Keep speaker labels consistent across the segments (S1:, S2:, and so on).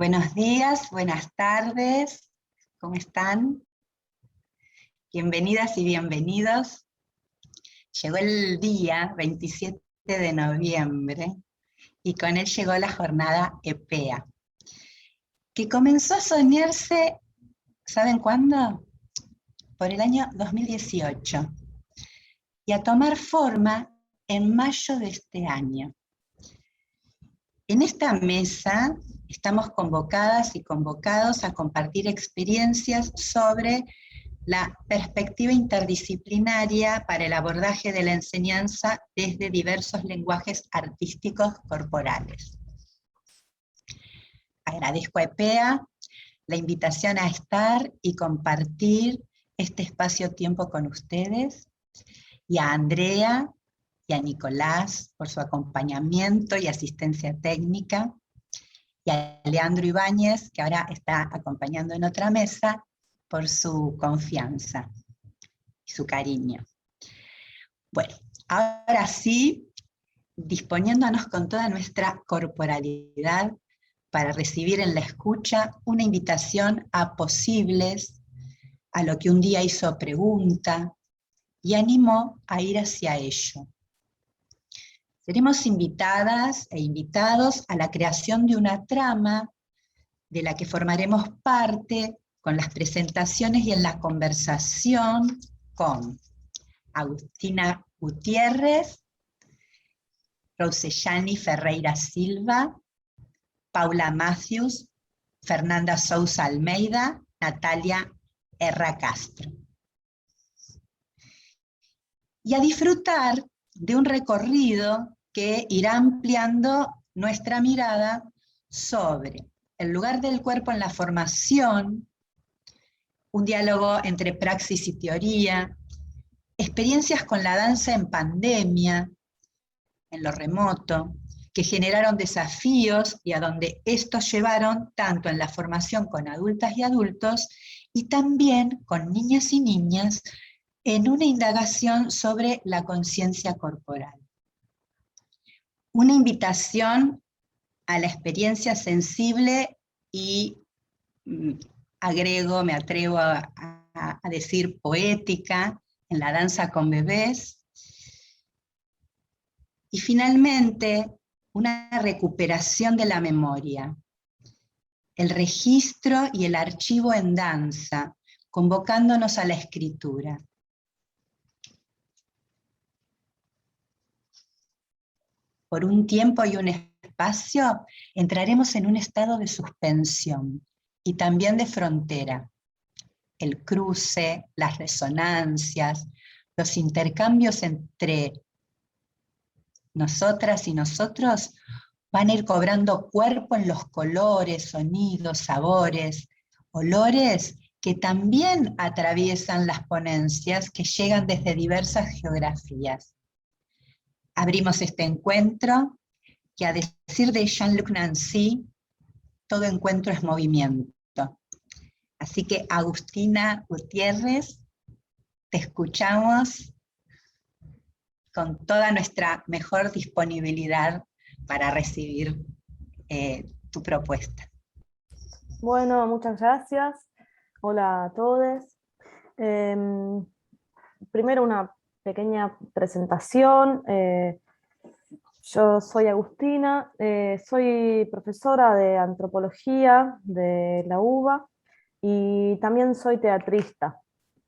S1: Buenos días, buenas tardes, ¿cómo están? Bienvenidas y bienvenidos. Llegó el día 27 de noviembre y con él llegó la jornada EPEA, que comenzó a soñarse, ¿saben cuándo? Por el año 2018 y a tomar forma en mayo de este año. En esta mesa estamos convocadas y convocados a compartir experiencias sobre la perspectiva interdisciplinaria para el abordaje de la enseñanza desde diversos lenguajes artísticos corporales. Agradezco a EPEA la invitación a estar y compartir este espacio-tiempo con ustedes, y a Andrea y a Nicolás por su acompañamiento y asistencia técnica, y a Leandro Ibáñez, que ahora está acompañando en otra mesa, por su confianza y su cariño. Bueno, ahora sí, disponiéndonos con toda nuestra corporalidad para recibir en la escucha una invitación a posibles, a lo que un día hizo pregunta y animó a ir hacia ello. Seremos invitadas e invitados a la creación de una trama de la que formaremos parte con las presentaciones y en la conversación con Agustina Gutiérrez, Rosellani Ferreira Silva, Paula Matthews, Fernanda Sousa Almeida, Natalia Erra Castro. Y a disfrutar de un recorrido que irá ampliando nuestra mirada sobre el lugar del cuerpo en la formación, un diálogo entre praxis y teoría, experiencias con la danza en pandemia, en lo remoto, que generaron desafíos y a donde estos llevaron tanto en la formación con adultas y adultos, y también con niñas y niñas en una indagación sobre la conciencia corporal. Una invitación a la experiencia sensible y, agrego, me atrevo a decir poética, en la danza con bebés. Y finalmente, una recuperación de la memoria, el registro y el archivo en danza, convocándonos a la escritura. Por un tiempo y un espacio, entraremos en un estado de suspensión y también de frontera. El cruce, las resonancias, los intercambios entre nosotras y nosotros van a ir cobrando cuerpo en los colores, sonidos, sabores, olores que también atraviesan las ponencias que llegan desde diversas geografías. Abrimos este encuentro que, a decir de Jean-Luc Nancy, todo encuentro es movimiento. Así que, Agustina Gutiérrez, te escuchamos con toda nuestra mejor disponibilidad para recibir tu propuesta.
S2: Bueno, muchas gracias. Hola a todos. Primero una pequeña presentación. Yo soy Agustina, soy profesora de antropología de la UBA y también soy teatrista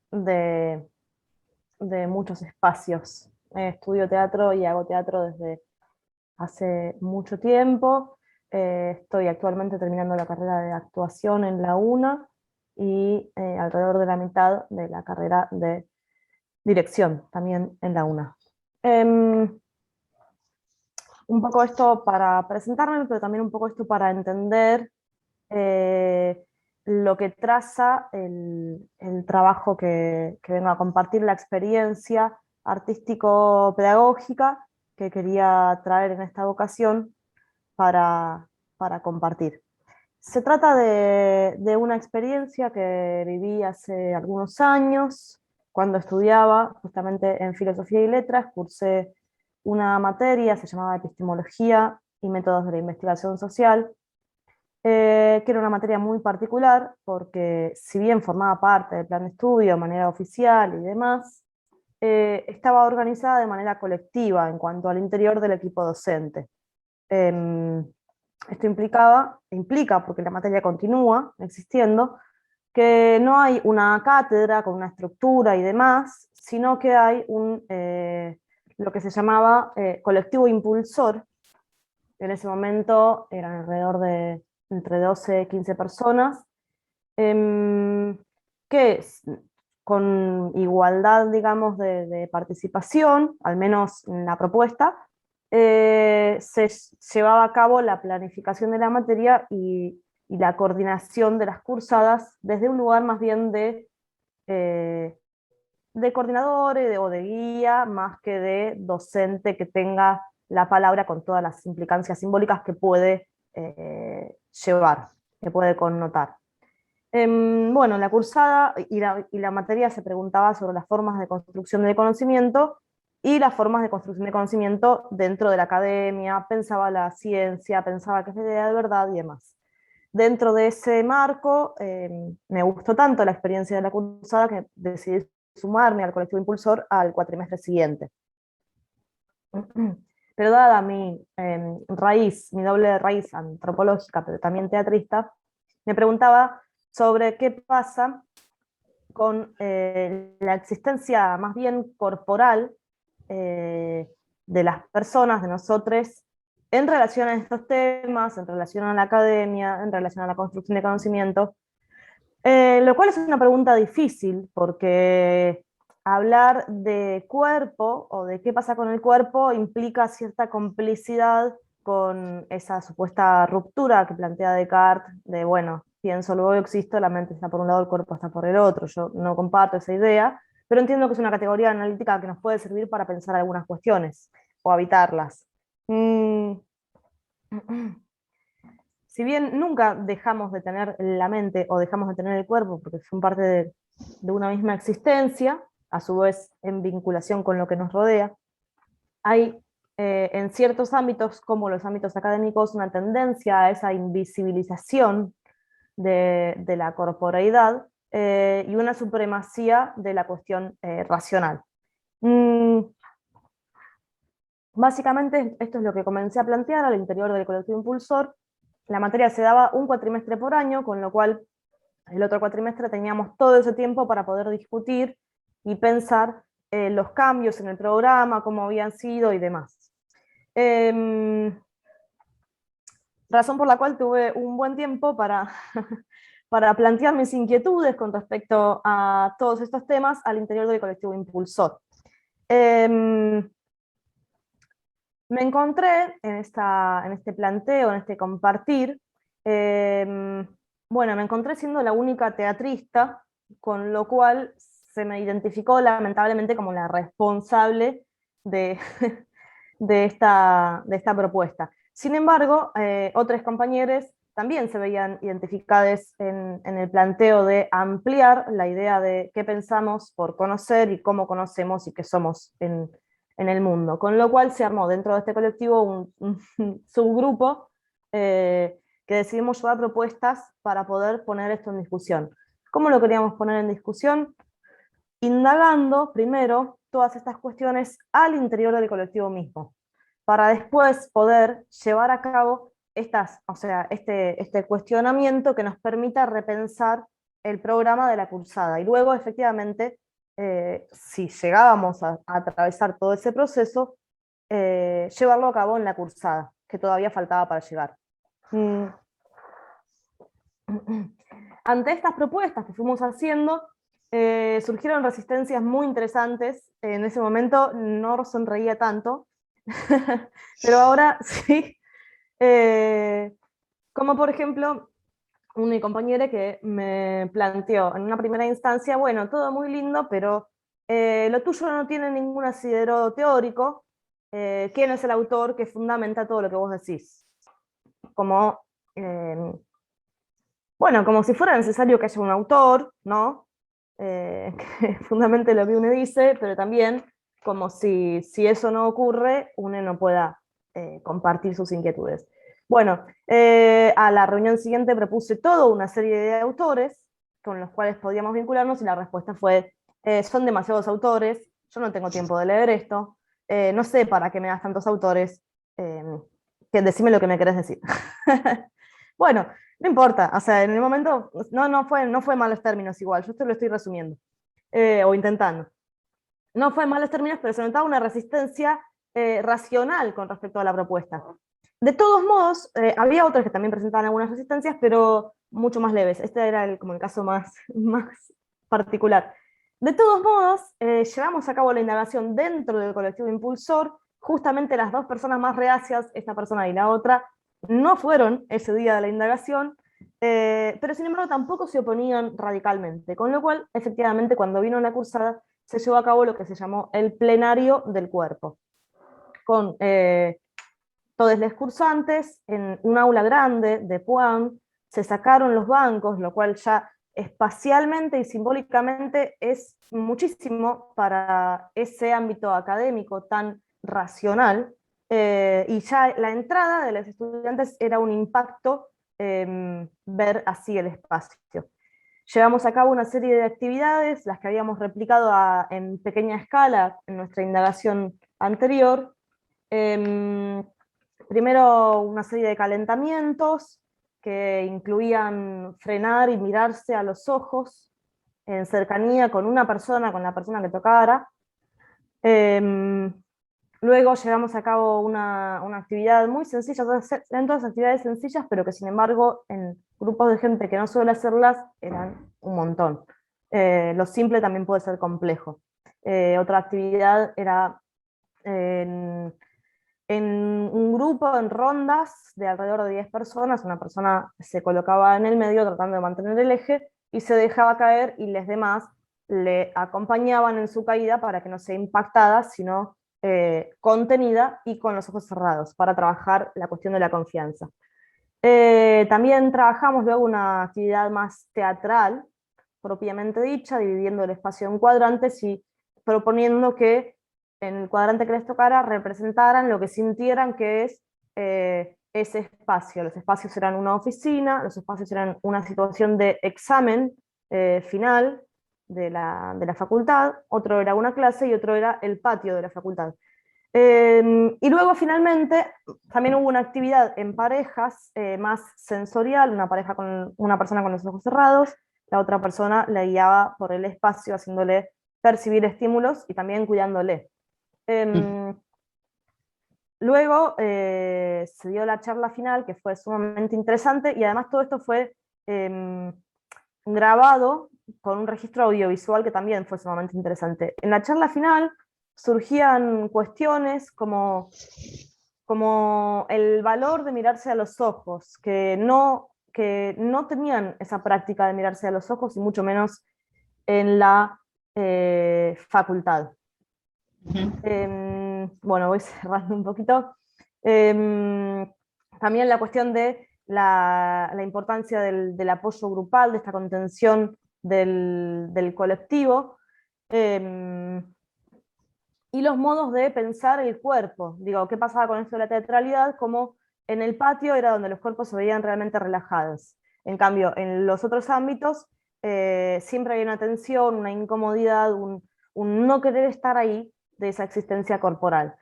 S2: de muchos espacios. Estudio teatro y hago teatro desde hace mucho tiempo. Estoy actualmente terminando la carrera de actuación en la UNA y alrededor de la mitad de la carrera de dirección también en la UNA. Un poco esto para presentarme, pero también un poco esto para entender lo que traza el trabajo que vengo a compartir, la experiencia artístico-pedagógica que quería traer en esta ocasión para compartir. Se trata de una experiencia que viví hace algunos años, cuando estudiaba justamente en Filosofía y Letras, cursé una materia, se llamaba Epistemología y Métodos de la Investigación Social, que era una materia muy particular, porque si bien formaba parte del plan de estudio de manera oficial y demás, estaba organizada de manera colectiva en cuanto al interior del equipo docente. Esto implica, porque la materia continúa existiendo, que no hay una cátedra con una estructura y demás, sino que hay lo que se llamaba colectivo impulsor. En ese momento eran alrededor de entre 12 y 15 personas, que con igualdad, digamos, de participación, al menos en la propuesta, se llevaba a cabo la planificación de la materia y la coordinación de las cursadas desde un lugar más bien eh, de coordinador o de guía, más que de docente que tenga la palabra con todas las implicancias simbólicas que puede llevar, que puede connotar. Bueno, la cursada y la materia se preguntaba sobre las formas de construcción del conocimiento y las formas de construcción de conocimiento dentro de la academia, pensaba la ciencia, pensaba qué es la idea de verdad y demás. Dentro de ese marco, me gustó tanto la experiencia de la cursada que decidí sumarme al colectivo impulsor al cuatrimestre siguiente. Pero dada mi raíz, mi doble raíz antropológica, pero también teatrista, me preguntaba sobre qué pasa con la existencia más bien corporal de las personas, de nosotros, en relación a estos temas, en relación a la academia, en relación a la construcción de conocimiento, lo cual es una pregunta difícil, porque hablar de cuerpo o de qué pasa con el cuerpo implica cierta complicidad con esa supuesta ruptura que plantea Descartes, de bueno, pienso, luego existo, la mente está por un lado, el cuerpo está por el otro. Yo no comparto esa idea, pero entiendo que es una categoría analítica que nos puede servir para pensar algunas cuestiones o habitarlas. Si bien nunca dejamos de tener la mente o dejamos de tener el cuerpo, porque son parte de una misma existencia, a su vez en vinculación con lo que nos rodea, hay en ciertos ámbitos, como los ámbitos académicos, una tendencia a esa invisibilización de la corporeidad y una supremacía de la cuestión racional. Básicamente esto es lo que comencé a plantear al interior del colectivo impulsor. La materia se daba un cuatrimestre por año, con lo cual el otro cuatrimestre teníamos todo ese tiempo para poder discutir y pensar los cambios en el programa, cómo habían sido y demás. Razón por la cual tuve un buen tiempo para, para plantear mis inquietudes con respecto a todos estos temas al interior del colectivo impulsor. Me encontré en este planteo, en este compartir, bueno, me encontré siendo la única teatrista, con lo cual se me identificó lamentablemente como la responsable de, de esta propuesta. Sin embargo, otros compañeros también se veían identificados en el planteo de ampliar la idea de qué pensamos por conocer y cómo conocemos y qué somos en el mundo, con lo cual se armó dentro de este colectivo un subgrupo que decidimos llevar propuestas para poder poner esto en discusión. ¿Cómo lo queríamos poner en discusión? Indagando primero todas estas cuestiones al interior del colectivo mismo, para después poder llevar a cabo este cuestionamiento que nos permita repensar el programa de la cursada, y luego efectivamente si llegábamos a atravesar todo ese proceso, llevarlo a cabo en la cursada, que todavía faltaba para llegar. Ante estas propuestas que fuimos haciendo, surgieron resistencias muy interesantes. En ese momento no sonreía tanto, pero ahora sí. Como por ejemplo, una compañera que me planteó en una primera instancia, bueno, todo muy lindo, pero lo tuyo no tiene ningún asidero teórico. ¿Quién es el autor que fundamenta todo lo que vos decís? Como, bueno, como si fuera necesario que haya un autor, ¿no? Que fundamente lo que uno dice, pero también como si eso no ocurre, uno no pueda compartir sus inquietudes. Bueno, a la reunión siguiente propuse toda una serie de autores con los cuales podíamos vincularnos y la respuesta fue, son demasiados autores, yo no tengo tiempo de leer esto, no sé para qué me das tantos autores, eh, que decime lo que me querés decir. Bueno, no importa, o sea, en el momento no fue malos términos igual, yo esto lo estoy resumiendo, o intentando. No fue en malos términos, pero se notaba una resistencia racional con respecto a la propuesta. De todos modos, había otros que también presentaban algunas resistencias, pero mucho más leves. Este era como el caso más particular. De todos modos, llevamos a cabo la indagación dentro del colectivo impulsor. Justamente las dos personas más reacias, esta persona y la otra, no fueron ese día de la indagación, pero sin embargo tampoco se oponían radicalmente. Con lo cual, efectivamente, cuando vino la cursada, se llevó a cabo lo que se llamó el plenario del cuerpo, con todos los cursantes en un aula grande de Puan, se sacaron los bancos, lo cual ya espacialmente y simbólicamente es muchísimo para ese ámbito académico tan racional, y ya la entrada de los estudiantes era un impacto, ver así el espacio. Llevamos a cabo una serie de actividades, las que habíamos replicado en pequeña escala en nuestra indagación anterior. Primero una serie de calentamientos que incluían frenar y mirarse a los ojos en cercanía con la persona que tocara. Luego llevamos a cabo una actividad muy sencilla, eran todas actividades sencillas, pero que sin embargo en grupos de gente que no suele hacerlas eran un montón. Lo simple también puede ser complejo. Otra actividad era en un grupo, en rondas de alrededor de 10 personas, una persona se colocaba en el medio tratando de mantener el eje y se dejaba caer y los demás le acompañaban en su caída para que no sea impactada, sino contenida y con los ojos cerrados, para trabajar la cuestión de la confianza. También trabajamos luego una actividad más teatral, propiamente dicha, dividiendo el espacio en cuadrantes y proponiendo que en el cuadrante que les tocara representaran lo que sintieran que es ese espacio. Los espacios eran una oficina, los espacios eran una situación de examen final de la facultad, otro era una clase y otro era el patio de la facultad. Y luego finalmente también hubo una actividad en parejas, más sensorial, una pareja con una persona con los ojos cerrados, la otra persona le guiaba por el espacio haciéndole percibir estímulos y también cuidándole. Luego se dio la charla final, que fue sumamente interesante, y además todo esto fue grabado con un registro audiovisual que también fue sumamente interesante. En la charla final surgían cuestiones como el valor de mirarse a los ojos, que no tenían esa práctica de mirarse a los ojos, y mucho menos en la facultad. Bueno, voy cerrando un poquito. También la cuestión de la importancia del apoyo grupal, de esta contención del colectivo, y los modos de pensar el cuerpo. Digo, ¿qué pasaba con esto de la teatralidad? Como en el patio era donde los cuerpos se veían realmente relajados. En cambio, en los otros ámbitos siempre hay una tensión, una incomodidad, un no querer estar ahí de esa existencia corporal.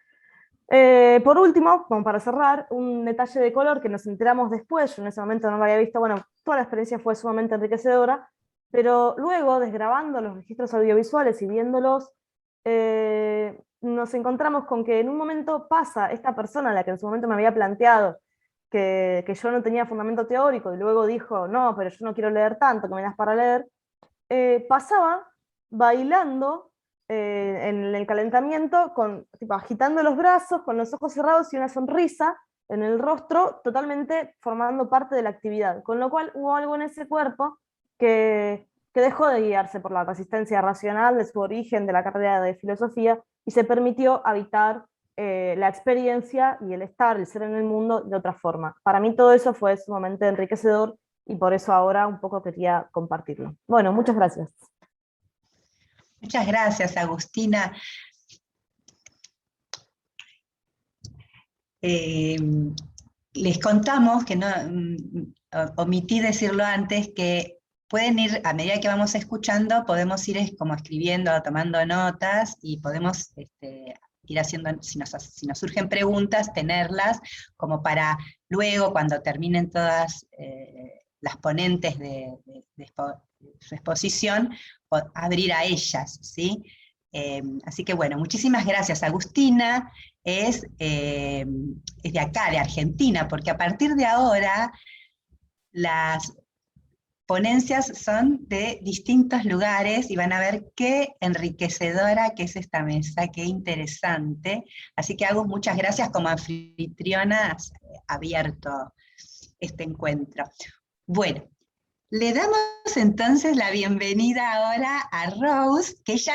S2: Por último, como para cerrar, un detalle de color que nos enteramos después, yo en ese momento no lo había visto, bueno, toda la experiencia fue sumamente enriquecedora, pero luego, desgrabando los registros audiovisuales y viéndolos, nos encontramos con que en un momento pasa esta persona, a la que en su momento me había planteado que yo no tenía fundamento teórico, y luego dijo, no, pero yo no quiero leer tanto, que me das para leer, pasaba bailando en el calentamiento, tipo, agitando los brazos, con los ojos cerrados y una sonrisa en el rostro, totalmente formando parte de la actividad. Con lo cual hubo algo en ese cuerpo que dejó de guiarse por la resistencia racional de su origen, de la carrera de filosofía, y se permitió habitar la experiencia y el estar, el ser en el mundo de otra forma. Para mí todo eso fue sumamente enriquecedor, y por eso ahora un poco quería compartirlo. Bueno, muchas gracias.
S1: Muchas gracias, Agustina. les contamos, que no omití decirlo antes, que pueden ir, a medida que vamos escuchando, podemos ir como escribiendo, tomando notas, y podemos ir haciendo, si nos surgen preguntas, tenerlas, como para luego, cuando terminen todas las ponentes de su exposición, abrir a ellas, ¿sí? Así que bueno, muchísimas gracias. Agustina es de acá, de Argentina, porque a partir de ahora las ponencias son de distintos lugares y van a ver qué enriquecedora que es esta mesa, qué interesante. Así que Agus, muchas gracias, como anfitriona, has abierto este encuentro. Bueno, le damos entonces la bienvenida ahora a Rose, que ella,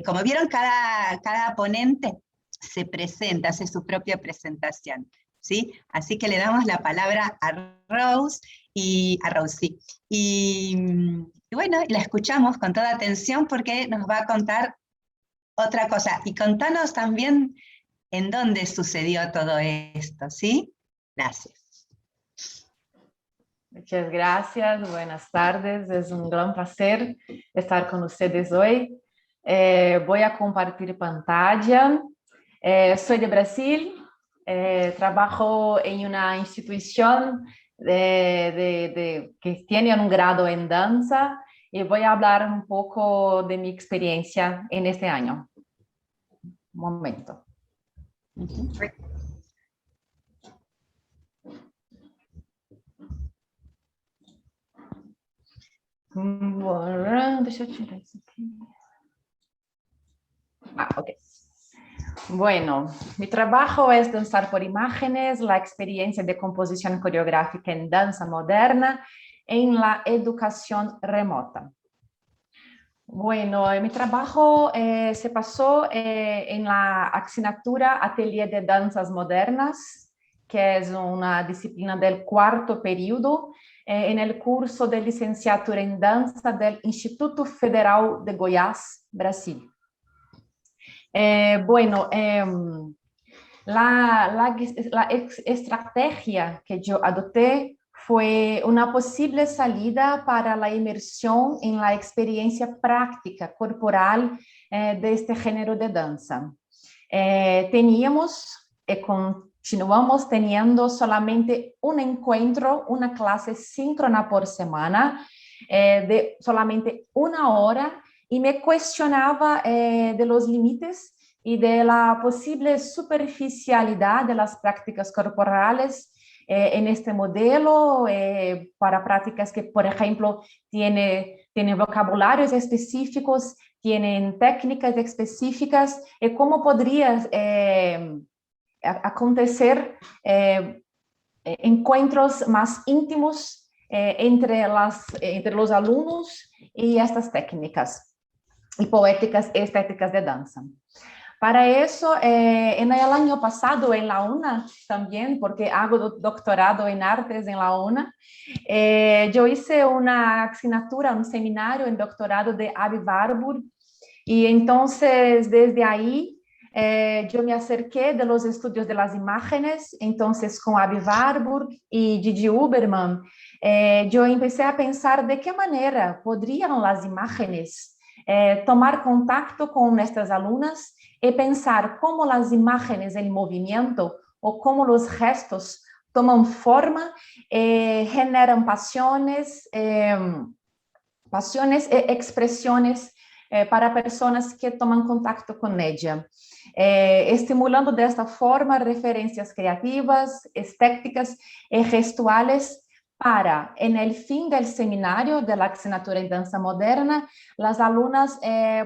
S1: como vieron, cada ponente se presenta, hace su propia presentación, ¿sí? Así que le damos la palabra a Rose, sí. Y bueno, la escuchamos con toda atención porque nos va a contar otra cosa. Y contanos también en dónde sucedió todo esto, ¿sí? Gracias.
S3: Muchas gracias, buenas tardes, es un gran placer estar con ustedes hoy. Voy a compartir pantalla. Soy de Brasil, trabajo en una institución que tiene un grado en danza y voy a hablar un poco de mi experiencia en este año. Un momento. Bueno, deixa eu tirar isso aqui. Ok. Bueno, mi trabajo es danzar por imágenes, la experiencia de composición coreográfica en danza moderna en la educación remota. Bueno, mi trabajo se pasó en la asignatura Atelier de Danzas Modernas, que es una disciplina del cuarto periodo, en el curso de licenciatura en danza del Instituto Federal de Goiás, Brasil. La estrategia que yo adopté fue una posible salida para la inmersión en la experiencia práctica corporal de este género de danza. Teníamos y continuamos teniendo solamente un encuentro, una clase síncrona por semana, de solamente 1 hora, y me cuestionaba de los límites y de la posible superficialidad de las prácticas corporales en este modelo, para prácticas que, por ejemplo, tienen vocabularios específicos, tienen técnicas específicas, y cómo podría acontecer encuentros más íntimos entre los alumnos y estas técnicas y poéticas y estéticas de danza. Para eso, en el año pasado en la UNA también, porque hago doctorado en artes en la UNA, yo hice una asignatura, un seminario en doctorado de Aby Warburg, y entonces desde ahí yo me acerqué de los estudios de las imágenes, entonces con Aby Warburg y Gigi Huberman, yo empecé a pensar de qué manera podrían las imágenes tomar contacto con nuestras alumnas y pensar cómo las imágenes en movimiento o cómo los gestos toman forma, generan pasiones e expresiones para personas que toman contacto con ella, estimulando de esta forma referencias creativas, estéticas y gestuales para, en el fin del seminario de la asignatura en danza moderna, las alumnas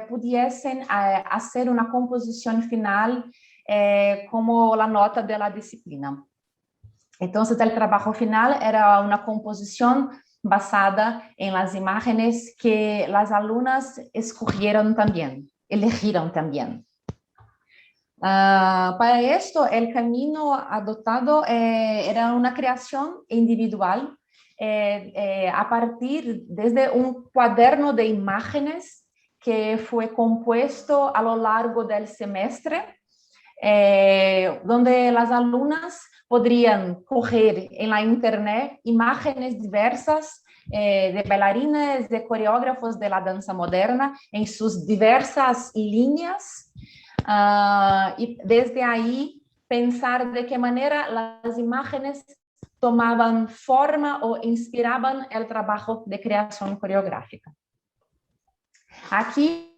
S3: pudiesen hacer una composición final como la nota de la disciplina. Entonces, el trabajo final era una composición basada en las imágenes que las alumnas escogieron también, eligieron también. Para esto, el camino adoptado era una creación individual a partir desde un cuaderno de imágenes que fue compuesto a lo largo del semestre, donde las alumnas podrían coger en la internet imágenes diversas de bailarines, de coreógrafos de la danza moderna en sus diversas líneas, y desde ahí pensar de qué manera las imágenes tomaban forma o inspiraban el trabajo de creación coreográfica. Aquí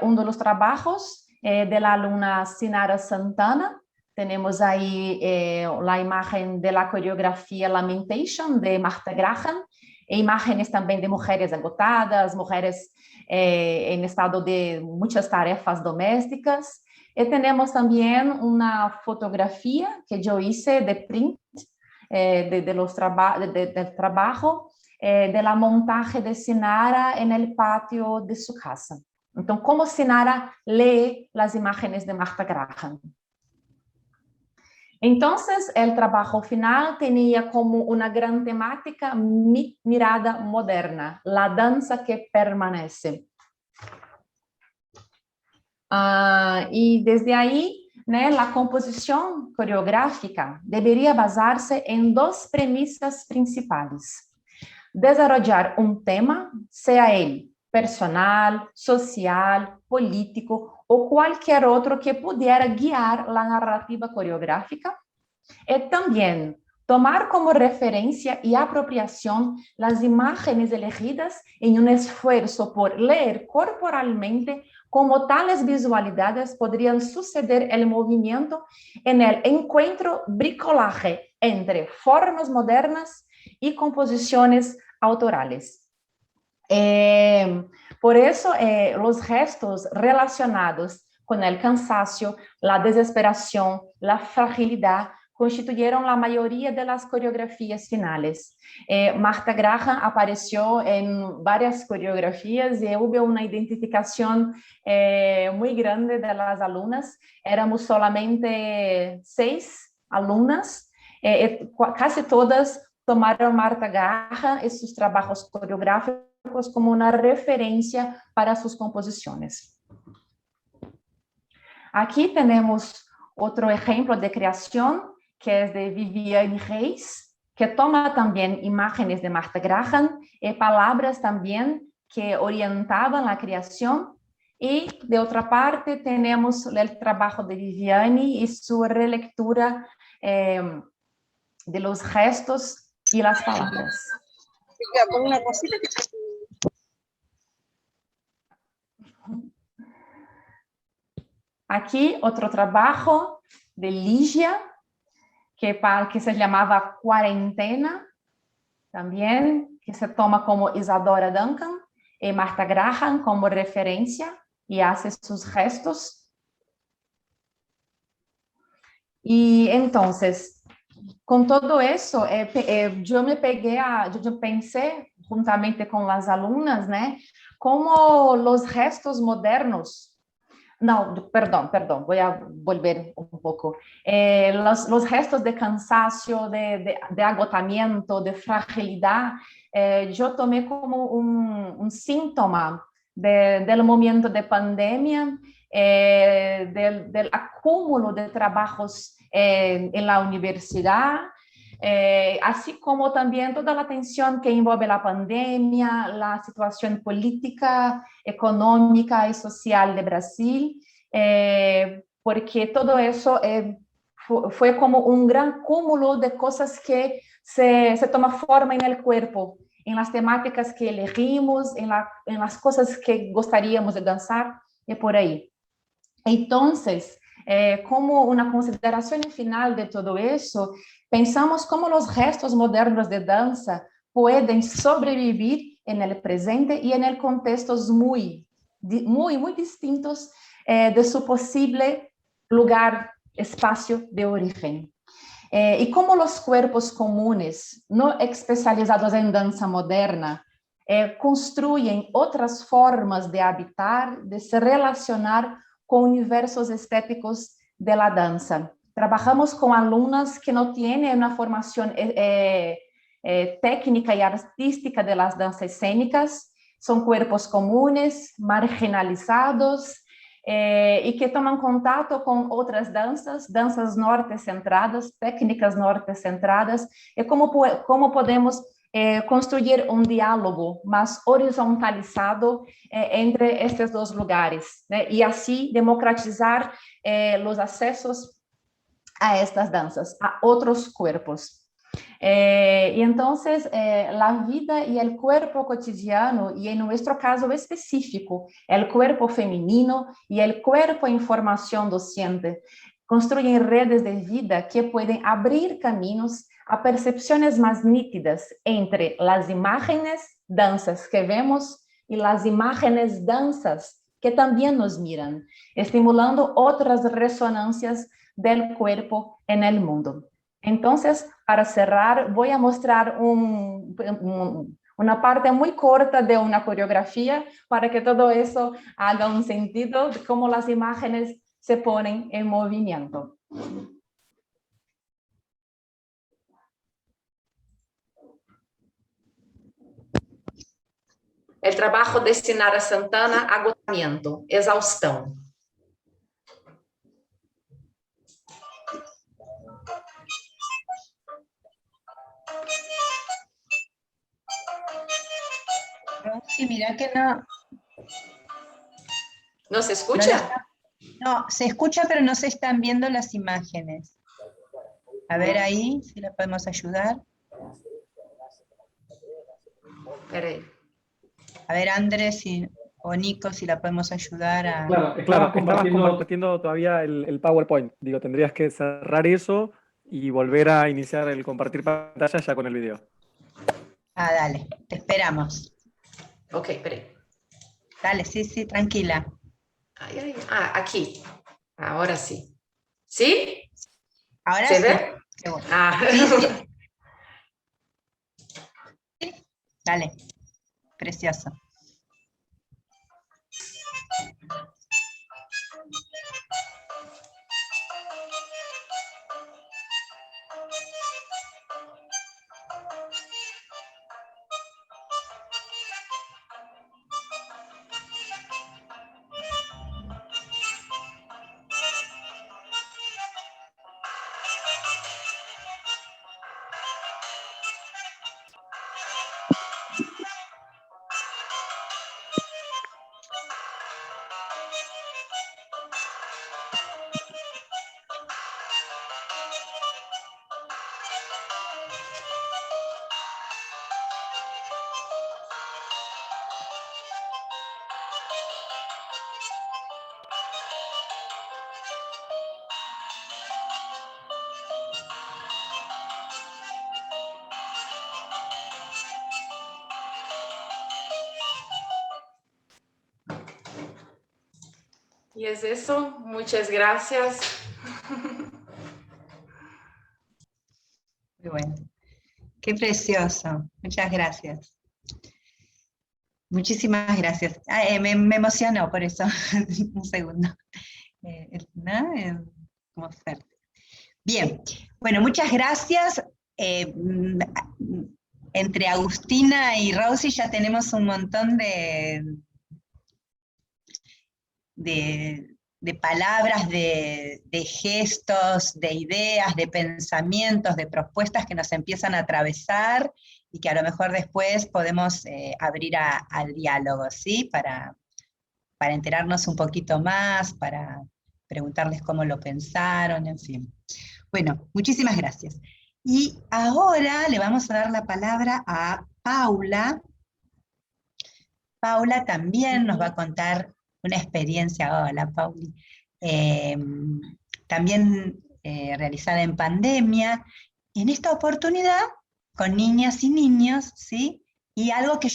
S3: uno de los trabajos de la alumna Sinara Santana. Tenemos ahí la imagen de la coreografía Lamentation de Martha Graham, e imágenes también de mujeres agotadas, mujeres en estado de muchas tarefas domésticas. Y tenemos también una fotografía que yo hice de print del trabajo de la montaje de Sinara en el patio de su casa. Entonces, cómo Sinara lee las imágenes de Martha Graham. Entonces, el trabajo final tenía como una gran temática mirada moderna, la danza que permanece. Y desde ahí, la composición coreográfica debería basarse en dos premisas principales. Desarrollar un tema, sea él personal, social, político o cualquier otro que pudiera guiar la narrativa coreográfica, y también tomar como referencia y apropiación las imágenes elegidas en un esfuerzo por leer corporalmente cómo tales visualidades podrían suceder el movimiento en el encuentro bricolaje entre formas modernas y composiciones autorales. Por eso, los gestos relacionados con el cansancio, la desesperación, la fragilidad, constituyeron la mayoría de las coreografías finales. Martha Graham apareció en varias coreografías y hubo una identificación muy grande de las alumnas. Éramos solamente 6 alumnas, casi todas tomaron Martha Graham y sus trabajos coreográficos como una referencia para sus composiciones. Aquí tenemos otro ejemplo de creación que es de Viviane Reis, que toma también imágenes de Martha Graham y palabras también que orientaban la creación. Y de otra parte tenemos el trabajo de Viviane y su relectura de los gestos y las palabras. Aquí otro trabajo de Ligia, que se llamaba Cuarentena, también, que se toma como Isadora Duncan y Martha Graham como referencia y hace sus gestos. Y entonces, con todo eso, yo pensé juntamente con las alumnas, ¿no? Cómo los gestos modernos. No, perdón, voy a volver un poco. Los gestos de cansancio, de agotamiento, de fragilidad, yo tomé como un síntoma del momento de pandemia, del acúmulo de trabajos en la universidad, así como también toda la tensión que envuelve la pandemia, la situación política, económica y social de Brasil, porque todo eso fue como un gran cúmulo de cosas que se toma forma en el cuerpo, en las temáticas que elegimos, en las cosas que gostaríamos de danzar y por ahí. Entonces, como una consideración final de todo eso, pensamos cómo los gestos modernos de danza pueden sobrevivir en el presente y en el contextos muy distintos de su posible lugar, espacio de origen. Y cómo los cuerpos comunes, no especializados en danza moderna, construyen otras formas de habitar, de se relacionar con universos estéticos de la danza. Trabajamos con alumnas que no tienen una formación técnica y artística de las danzas escénicas, son cuerpos comunes, marginalizados, e que tomam contato com outras danças norte-centradas, técnicas norte-centradas, e como podemos construir um diálogo mais horizontalizado entre estes dois lugares, né? E assim democratizar os acessos a estas danças, a otros cuerpos. Y entonces la vida y el cuerpo cotidiano, y en nuestro caso específico, el cuerpo femenino y el cuerpo en formación docente, construyen redes de vida que pueden abrir caminos a percepciones más nítidas entre las imágenes, danzas que vemos y las imágenes, danzas que también nos miran, estimulando otras resonancias del cuerpo en el mundo. Entonces, para cerrar, voy a mostrar una parte muy corta de una coreografía para que todo eso haga un sentido de cómo las imágenes se ponen en movimiento. El trabajo de Sinara Santana, agotamiento, exaustão.
S1: Sí, mira que no.
S3: ¿No se escucha?
S1: No, se escucha, pero no se están viendo las imágenes. A ver ahí, si la podemos ayudar.
S3: Espera.
S1: A ver, Andrés o Nico, si la podemos ayudar a...
S4: Claro, estabas compartiendo todavía el PowerPoint. Digo, tendrías que cerrar eso y volver a iniciar el compartir pantalla ya con el video.
S1: Ah, dale, te esperamos.
S3: Ok, espera.
S1: Dale, sí, tranquila.
S3: Ah, aquí. Ahora sí. ¿Sí?
S1: Ahora
S3: ¿Se
S1: sí.
S3: ve? Ah.
S1: Sí. Dale, precioso.
S3: Y es eso. Muchas gracias.
S1: Muy bueno. Qué precioso. Muchas gracias. Muchísimas gracias. Me emocionó por eso. Un segundo. ¿No? Como fuerte. Bien. Bueno, muchas gracias. Entre Agustina y Rosy ya tenemos un montón de palabras, de gestos, de ideas, de pensamientos, de propuestas que nos empiezan a atravesar y que a lo mejor después podemos abrir al diálogo, ¿sí? Para enterarnos un poquito más, para preguntarles cómo lo pensaron, en fin. Bueno, muchísimas gracias. Y ahora le vamos a dar la palabra a Paula. Paula también nos va a contar una experiencia, hola Pauli, también realizada en pandemia, en esta oportunidad con niñas y niños, ¿sí? Y algo que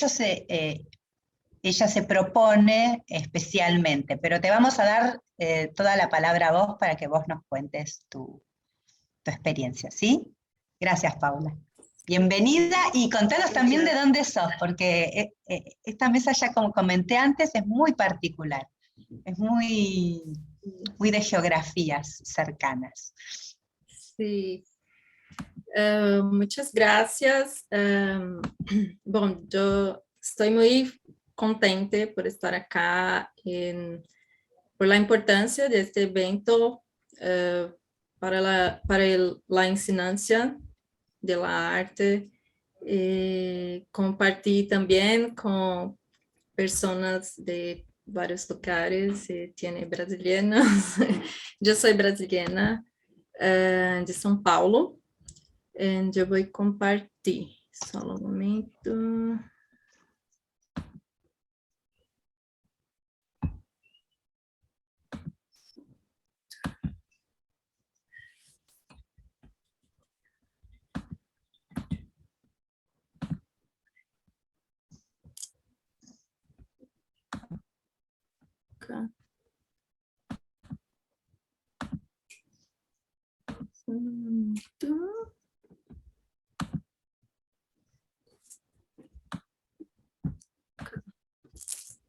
S1: ella se propone especialmente, pero te vamos a dar toda la palabra a vos para que vos nos cuentes tu experiencia, ¿sí? Gracias, Paula. Bienvenida y contanos también de dónde sos, porque esta mesa, ya como comenté antes, es muy particular, es muy de geografías cercanas.
S5: Sí, muchas gracias. Bom, yo estoy muy contente por estar acá, por la importancia de este evento para la enseñanza de la arte. Compartí también con personas de varios lugares, tiene brasileños. Yo soy brasileña de São Paulo. Eu vou compartilhar. Só um momento.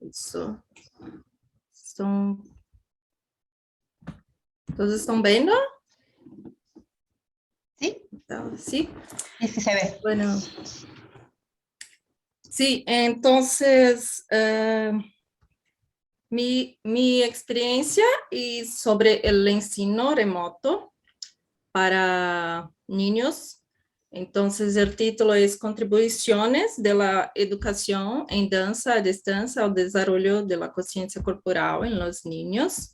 S5: Isso. ¿Todos están viendo?
S1: ¿Sí?
S5: Sí.
S1: Sí, sí se ve.
S5: Bueno. Sí, entonces, mi experiencia y sobre el ensino remoto para niños. Entonces, el título es Contribuciones de la educación en danza a distancia al desarrollo de la conciencia corporal en los niños.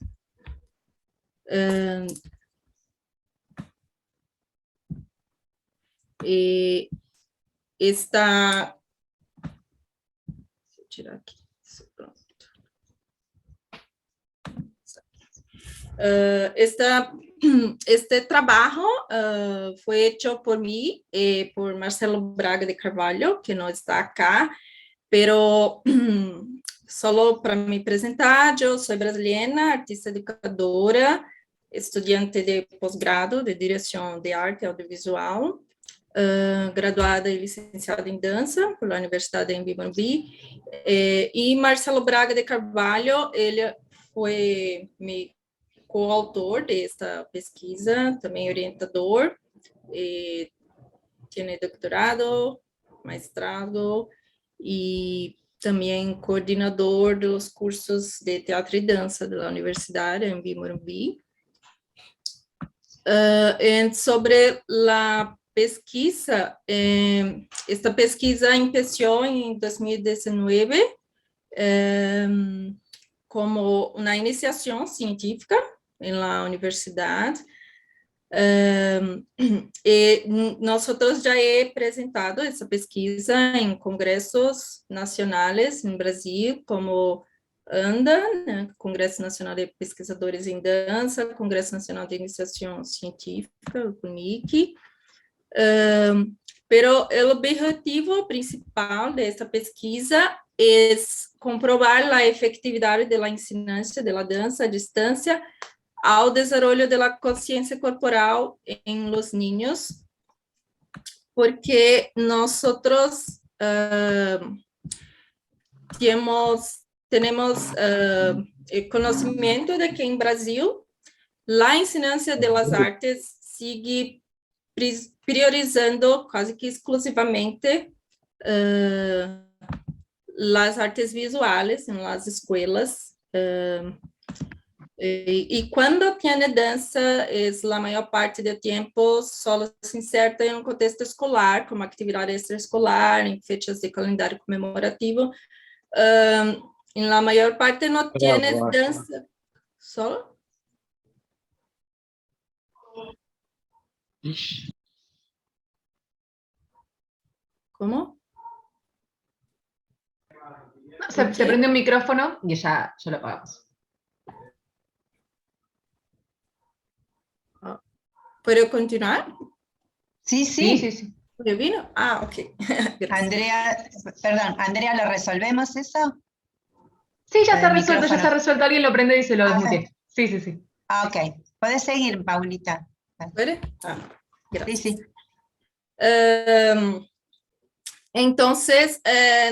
S5: Esta... Deixa eu tirar aqui. Pronto. Este trabajo fue hecho por mí, por Marcelo Braga de Carvalho, que no está acá, pero solo para me presentar, yo soy brasileña, artista educadora, estudiante de posgrado de Dirección de Arte Audiovisual, graduada e licenciada em dança pela Universidade em Morumbi, e Marcelo Braga de Carvalho, ele foi me coautor desta pesquisa, também orientador, tem doutorado, mestrado e também coordenador dos cursos de teatro e dança da Universidade em Morumbi. Sobre a pesquisa, esta pesquisa começou em 2019 como uma iniciação científica em la universidade, e nós já apresentado essa pesquisa em congressos nacionais no Brasil, como ANDA, né, Congresso Nacional de Pesquisadores em Dança, Congresso Nacional de Iniciação Científica, o CUNIC, pero o objetivo principal desta pesquisa é comprovar a efetividade da ensinança da dança à distância ao desenvolvimento da consciência corporal em los niños, porque nós temos conhecimento de que em Brasil a ensinança das artes sigue priorizando quase que exclusivamente as artes visuais nas escolas, e quando tem dança, a maior parte do tempo só se inserta em um contexto escolar, como atividade extraescolar, em fechas de calendário comemorativo. Em la maior parte não tem dança. Só? ¿Cómo?
S3: Se prende un micrófono y ya lo apagamos.
S5: ¿Puedo continuar?
S1: Sí, sí.
S3: Sí.
S5: ¿Puedo vino? Ah, ok.
S1: Andrea, perdón, Andrea, ¿lo resolvemos eso?
S3: Sí, ya
S1: El
S3: está resuelto. Alguien lo prende y se lo desmute. Sí.
S1: Ah, ok. Puedes seguir, Paulita.
S5: ¿Puede? Ah, gracias.
S1: Sí.
S5: Entonces,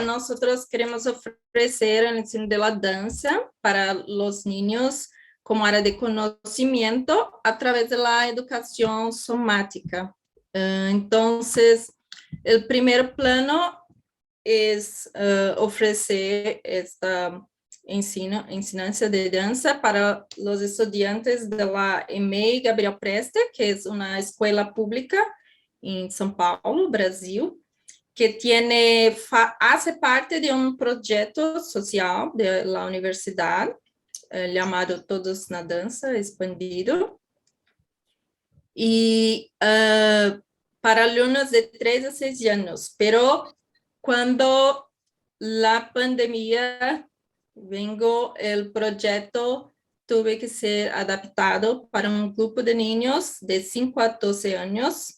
S5: nosotros queremos ofrecer el ensino de la danza para los niños como área de conocimiento a través de la educación somática. Entonces, el primer plano es ofrecer enseñanza de danza para los estudiantes de la EMEI Gabriel Preste, que es una escuela pública en São Paulo, Brasil, que hace parte de un proyecto social de la universidad llamado Todos na Dança Expandido. Y para alumnos de 3 a 6 años, pero cuando la pandemia vino, el proyecto tuvo que ser adaptado para un grupo de niños de 5 a 12 años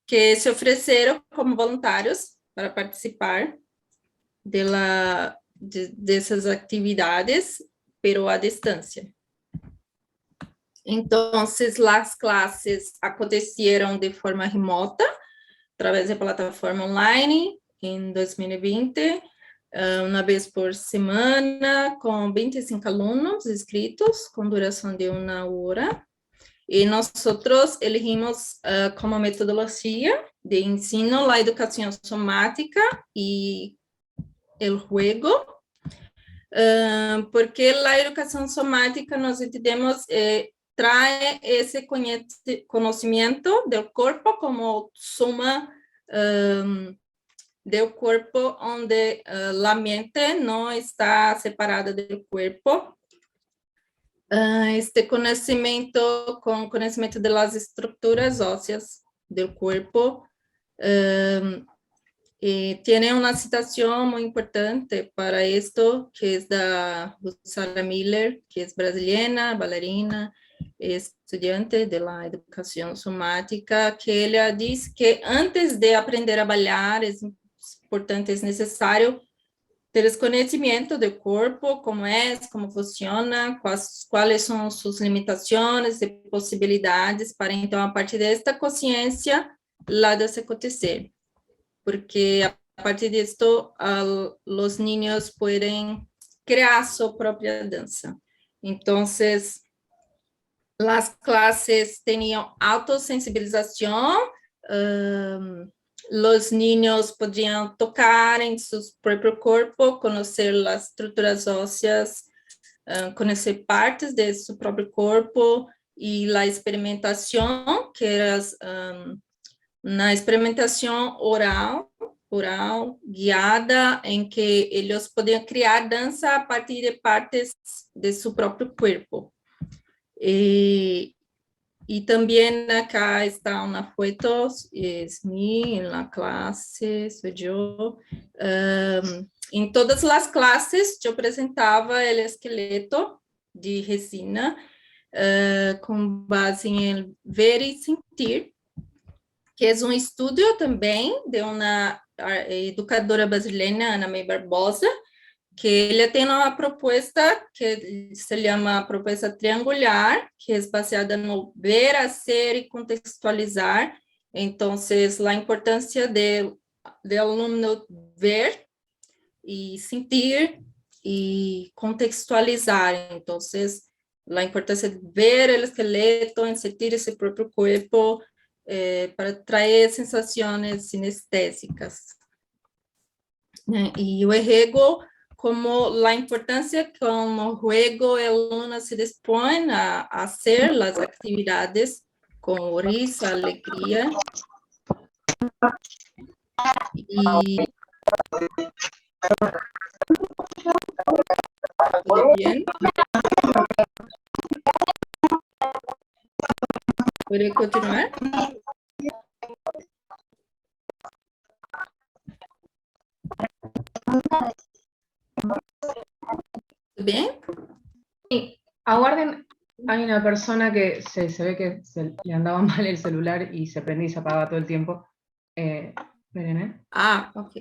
S5: que se ofrecieron como voluntarios para participar de esas actividades, pero a distancia. Entonces, las clases acontecieron de forma remota, a través de plataforma online, en 2020, una vez por semana, con 25 alumnos inscritos, con duración de 1 hora. Y nosotros elegimos como metodología de ensino la educación somática y el juego, porque la educación somática, nos entendemos, trae ese conocimiento del cuerpo como suma del cuerpo, donde la mente no está separada del cuerpo. Este conocimiento con conocimiento de las estructuras óseas del cuerpo. Tiene una citación muy importante para esto, que es de Sarah Miller, que es brasileña, bailarina, estudiante de la educación somática, que ella dice que antes de aprender a bailar es importante, es necesario ter conhecimento do corpo, como funciona, quais são suas limitações e possibilidades, para então, a partir desta consciência, lá de se acontecer. Porque a partir disto, os niños podem criar sua própria dança. Então, as classes tinham autosensibilização, los niños podían tocar en su propio cuerpo, conocer las estructuras óseas, conocer partes de su propio cuerpo, y la experimentación, que era una experimentación oral, guiada, en que ellos podían crear danza a partir de partes de su propio cuerpo. Y también acá está una foto, es mí en la clase, soy yo. En todas las clases yo presentaba el esqueleto de resina con base en el ver y sentir, que es un estudio también de una educadora brasileña, Ana May Barbosa, que ella tiene una propuesta que se llama propuesta triangular, que es baseada no ver, hacer y contextualizar. Entonces, la importancia del alumno ver y sentir y contextualizar. Entonces, la importancia de ver el esqueleto, en sentir ese propio cuerpo, para traer sensaciones sinestésicas. Y luego, como la importancia como juego el alumno se dispone a hacer las actividades con risa, alegría. Y ¿todo bien? ¿Puede continuar? ¿Bien?
S3: Sí, aguarden, hay una persona que se ve que le andaba mal el celular y se prendía y se apagaba todo el tiempo. Esperen, ¿eh?
S5: Ok.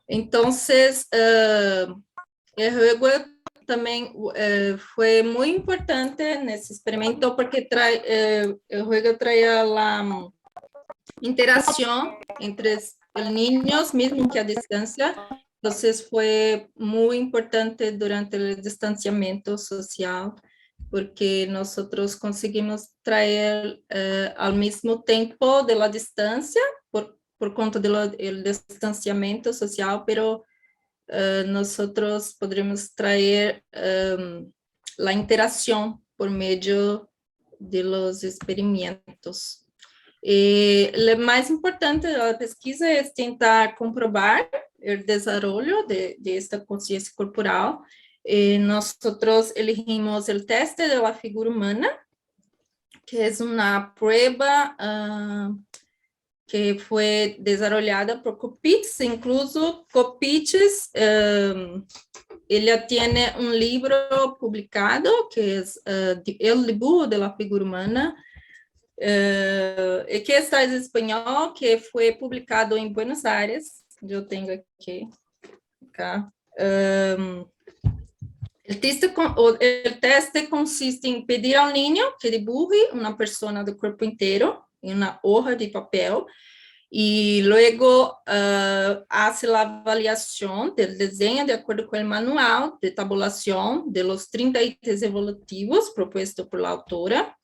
S5: Entonces, el juego también fue muy importante en ese experimento porque el juego traía la interacción entre los niños, mismo que a distancia. Entonces fue muy importante durante el distanciamiento social, porque nosotros conseguimos traer al mismo tiempo de la distancia, por conta del distanciamiento social, pero nosotros podremos traer la interacción por medio de los experimentos. Lo más importante de la pesquisa es tentar comprobar el desarrollo de esta conciencia corporal. Nosotros elegimos el test de la figura humana, que es una prueba que fue desarrollada por Kopits. Incluso Kopits, ella tiene un libro publicado que es El dibujo de la figura humana, que está en español, que fue publicado en Buenos Aires. Yo tengo aquí, acá. El teste consiste en pedir al niño que dibuje una persona de cuerpo entero en una hoja de papel y luego hace la avaliación del diseño de acuerdo con el manual de tabulación de los 30 ítems evolutivos propuesto por la autora.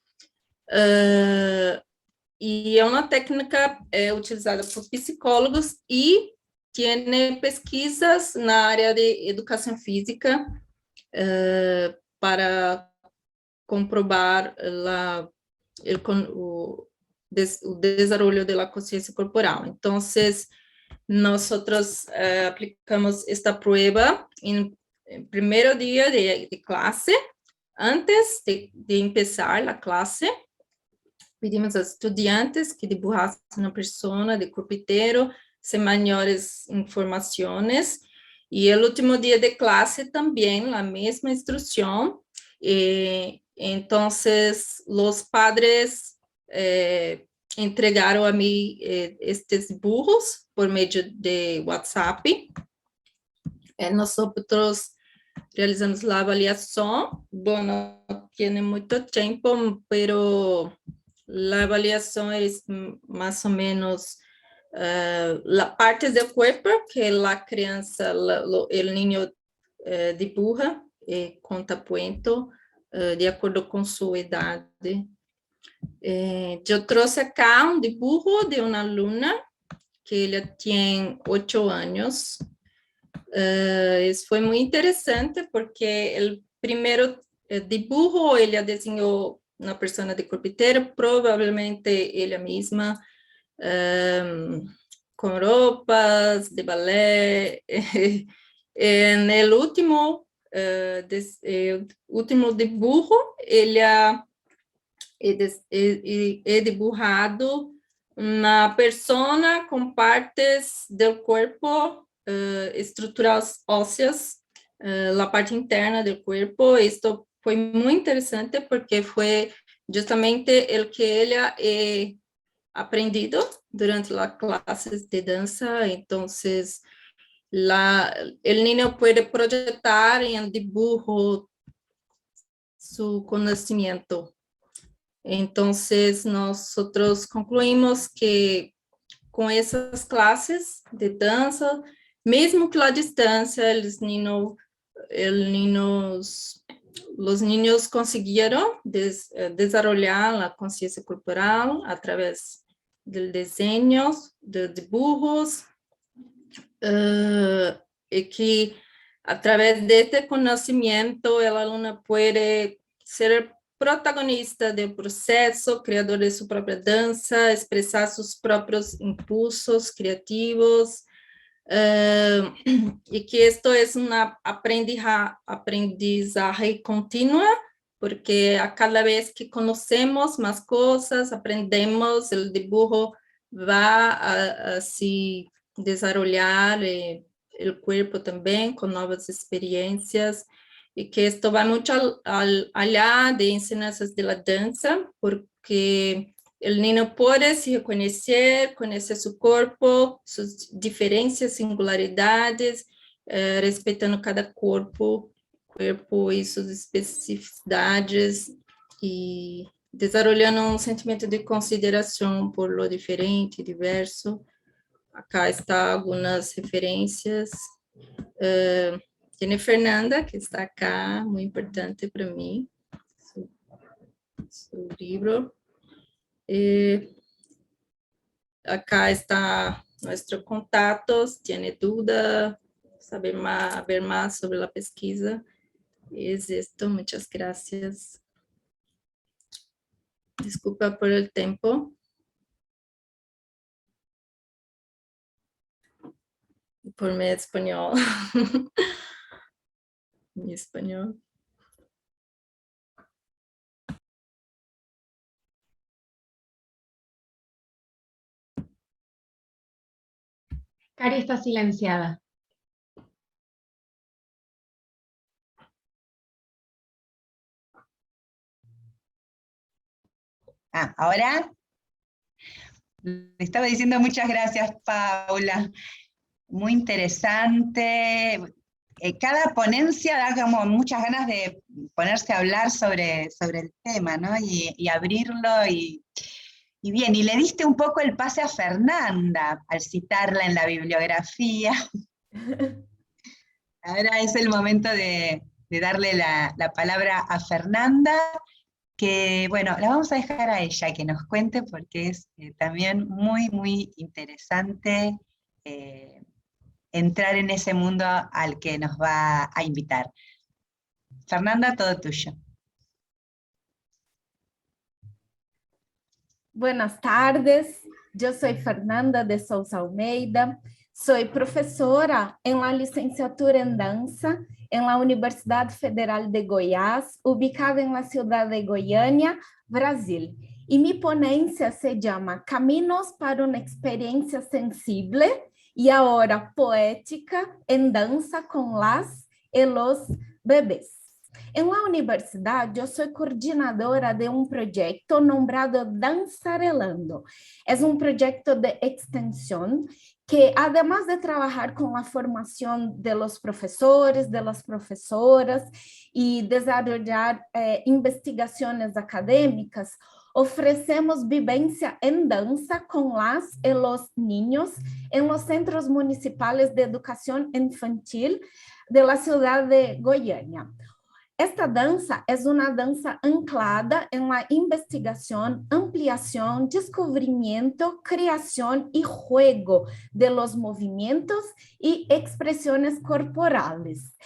S5: Y es una técnica utilizada por psicólogos y tiene pesquisas en la área de educación física para comprobar o desarrollo de la conciencia corporal. Entonces, nosotros aplicamos esta prueba en el primer día de clase. Antes de empezar la clase, pedimos a estudiantes que dibujassem uma pessoa de corpo inteiro, sem maiores informações. E o último dia de classe também, a mesma instrução. Então, os padres entregaram a mim estes dibujos por meio de WhatsApp. Nós realizamos a avaliação. Bom, não tem muito tempo, pero la avaliación es más o menos la parte del cuerpo que la crianza, el niño dibuja, conta cuento de acuerdo con su edad. Yo traje acá un dibujo de una alumna que ella tiene 8 años. Fue muy interesante porque el primer dibujo ella diseñó una persona de cuerpo entero, probablemente ella misma, con ropas de ballet. En el último dibujo, ella he dibujado una persona con partes del cuerpo estructuras óseas, la parte interna del cuerpo. Esto fue muy interesante porque fue justamente el que ella aprendido durante las clases de danza. Entonces, el niño puede proyectar en el dibujo su conocimiento. Entonces, nosotros concluimos que con esas clases de danza, mesmo que a distância, los niños consiguieron desarrollar la conciencia corporal a través del diseño, de dibujos, y que a través de este conocimiento el alumno puede ser protagonista del proceso, creador de su propia danza, expresar sus propios impulsos creativos, y que esto es una aprendizaje continua, porque a cada vez que conocemos más cosas, aprendemos, el dibujo va a así desarrollar el cuerpo también con nuevas experiencias, y que esto va mucho allá de enseñanzas de la danza, porque el niño puede se reconocer, conocer su cuerpo, sus diferencias, singularidades, respetando cada cuerpo y sus especificidades, y desarrollando un sentimiento de consideración por lo diferente y diverso. Acá están algunas referencias. Tiene Fernanda, que está acá, muy importante para mí, su libro. Acá está nuestros contactos, tiene duda, ver más sobre la pesquisa. Es esto, muchas gracias. Disculpa por el tiempo. Por mi español. Mi español.
S6: Cari está silenciada.
S1: Ahora le estaba diciendo muchas gracias, Paula. Muy interesante. Cada ponencia da como muchas ganas de ponerse a hablar sobre el tema, ¿no? Y abrirlo y bien, y le diste un poco el pase a Fernanda al citarla en la bibliografía. Ahora es el momento de darle la palabra a Fernanda, que bueno, la vamos a dejar a ella que nos cuente porque es también muy, muy interesante entrar en ese mundo al que nos va a invitar. Fernanda, todo tuyo.
S7: Buenas tardes, yo soy Fernanda de Souza Almeida, soy profesora en la licenciatura en danza en la Universidad Federal de Goiás, ubicada en la ciudad de Goiânia, Brasil. Y mi ponencia se llama Caminos para una experiencia sensible y ahora poética en danza con las y los bebés. En la universidad, yo soy coordinadora de un proyecto nombrado Danzarelando. Es un proyecto de extensión que, además de trabajar con la formación de los profesores, de las profesoras y desarrollar investigaciones académicas, ofrecemos vivencia en danza con las y los niños en los centros municipales de educación infantil de la ciudad de Goiânia. Esta danza es una danza anclada en la investigación, ampliación, descubrimiento, creación y juego de los movimientos y expresiones corporales.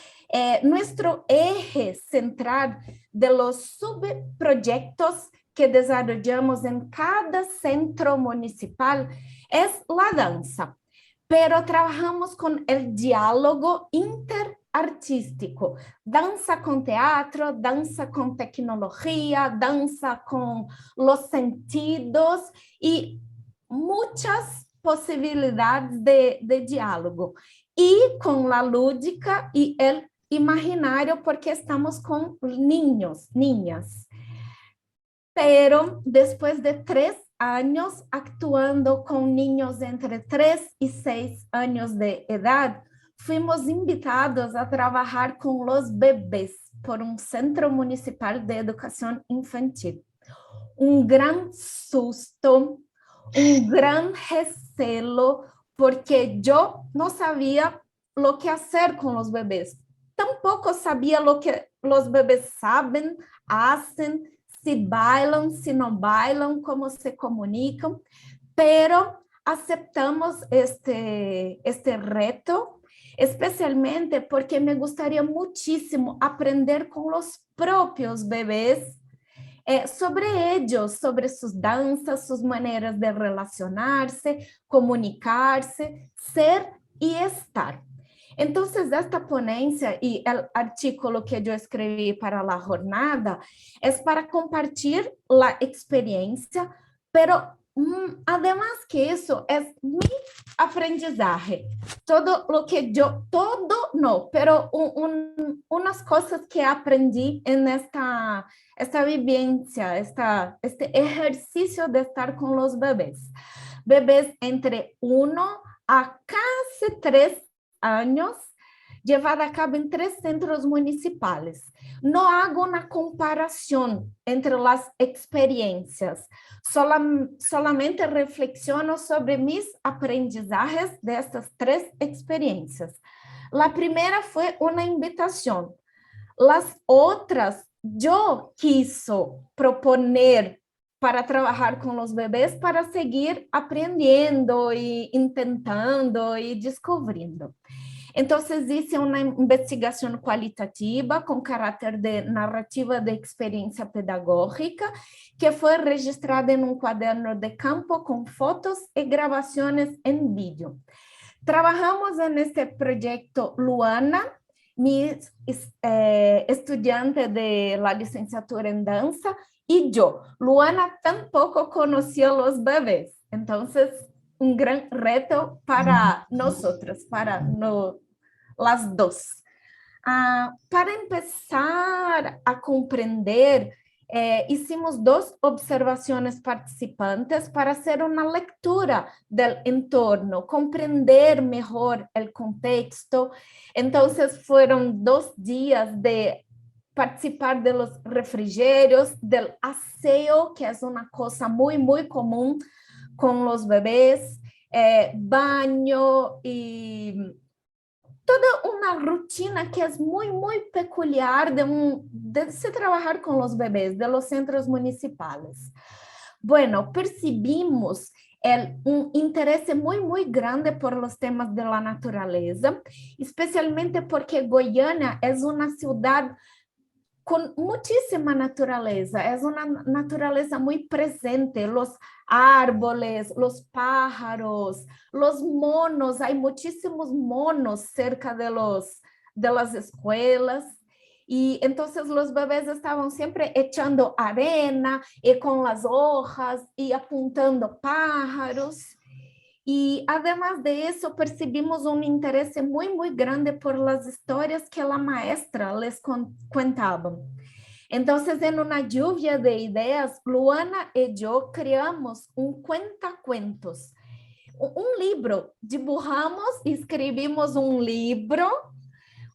S7: Nuestro eje central de los subproyectos que desarrollamos en cada centro municipal es la danza, pero trabajamos con el diálogo interartístico, danza con teatro, danza con tecnología, danza con los sentidos y muchas posibilidades de diálogo. Y con la lúdica y el imaginario, porque estamos con niños, niñas. Pero después de 3 años actuando con niños entre 3 y 6 años de edad, fuimos invitados a trabajar con los bebés por un centro municipal de educación infantil. Un gran susto, un gran recelo, porque yo no sabía lo que hacer con los bebés. Tampoco sabía lo que los bebés saben, hacen, si bailan, si no bailan, cómo se comunican, pero aceptamos este reto, especialmente porque me gustaría muchísimo aprender con los propios bebés sobre ellos, sobre sus danzas, sus maneras de relacionarse, comunicarse, ser y estar. Entonces, esta ponencia y el artículo que yo escribí para la jornada es para compartir la experiencia, pero además que eso es mi aprendizaje. Todo lo que yo, todo no, pero unas cosas que aprendí en esta vivencia, este ejercicio de estar con los bebés. Bebés entre 1 a casi 3 años, llevada a cabo en 3 centros municipales. No hago una comparación entre las experiencias, solamente reflexiono sobre mis aprendizajes de estas 3 experiencias. La primera fue una invitación. Las otras, yo quiso proponer para trabajar con los bebés, para seguir aprendiendo y intentando y descubriendo. Entonces hice una investigación cualitativa con carácter de narrativa de experiencia pedagógica que fue registrada en un cuaderno de campo con fotos y grabaciones en vídeo. Trabajamos en este proyecto Luana, mi estudiante de la licenciatura en danza, y yo. Luana tampoco conocía a los bebés, entonces un gran reto para nosotros, para las dos. Para empezar a comprender, hicimos dos observaciones participantes para hacer una lectura del entorno, comprender mejor el contexto. Entonces fueron 2 días de participar de los refrigerios, del aseo, que es una cosa muy, muy común con los bebés, baño y toda una rutina que es muy, muy peculiar de se trabajar con los bebés de los centros municipales. Bueno, percibimos un interés muy, muy grande por los temas de la naturaleza, especialmente porque Goiânia es una ciudad con muchísima naturaleza, es una naturaleza muy presente, los árboles, los pájaros, los monos, hay muchísimos monos cerca de las escuelas, y entonces los bebés estaban siempre echando arena y con las hojas y apuntando pájaros. Y además de eso, percibimos un interés muy, muy grande por las historias que la maestra les contaba. Entonces, en una lluvia de ideas, Luana y yo creamos un cuentacuentos, un libro. Dibujamos y escribimos un libro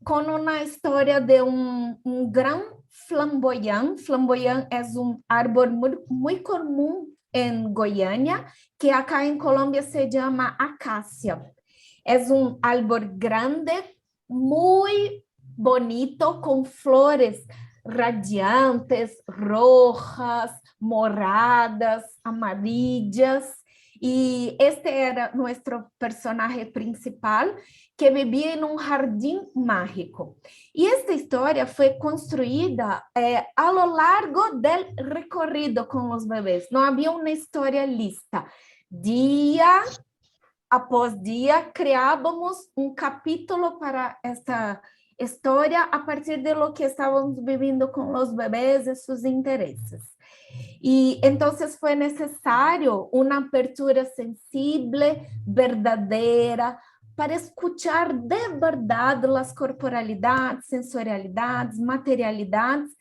S7: con una historia de un gran flamboyán. Flamboyán es un árbol muy, muy común en Goiânia, que acá en Colombia se llama acacia. Es un árbol grande, muy bonito, con flores radiantes, rojas, moradas, amarillas. Y este era nuestro personaje principal, que vivía en un jardín mágico. Y esta historia fue construida a lo largo del recorrido con los bebés. No había una historia lista. Día após día creábamos un capítulo para esta historia a partir de lo que estábamos viviendo con los bebés y sus intereses. Y entonces fue necesario una apertura sensible, verdadera, para escuchar de verdad las corporalidades, sensorialidades, materialidades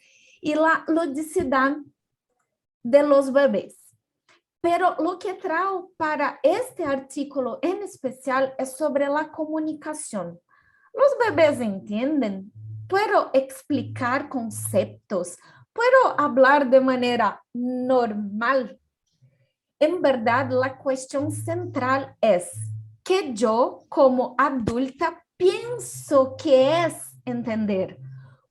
S7: y la ludicidad de los bebés. Pero lo que traigo para este artículo en especial es sobre la comunicación. Los bebés entienden, puedo explicar conceptos, puedo hablar de manera normal. En verdad, la cuestión central es que yo, como adulta, pienso que es entender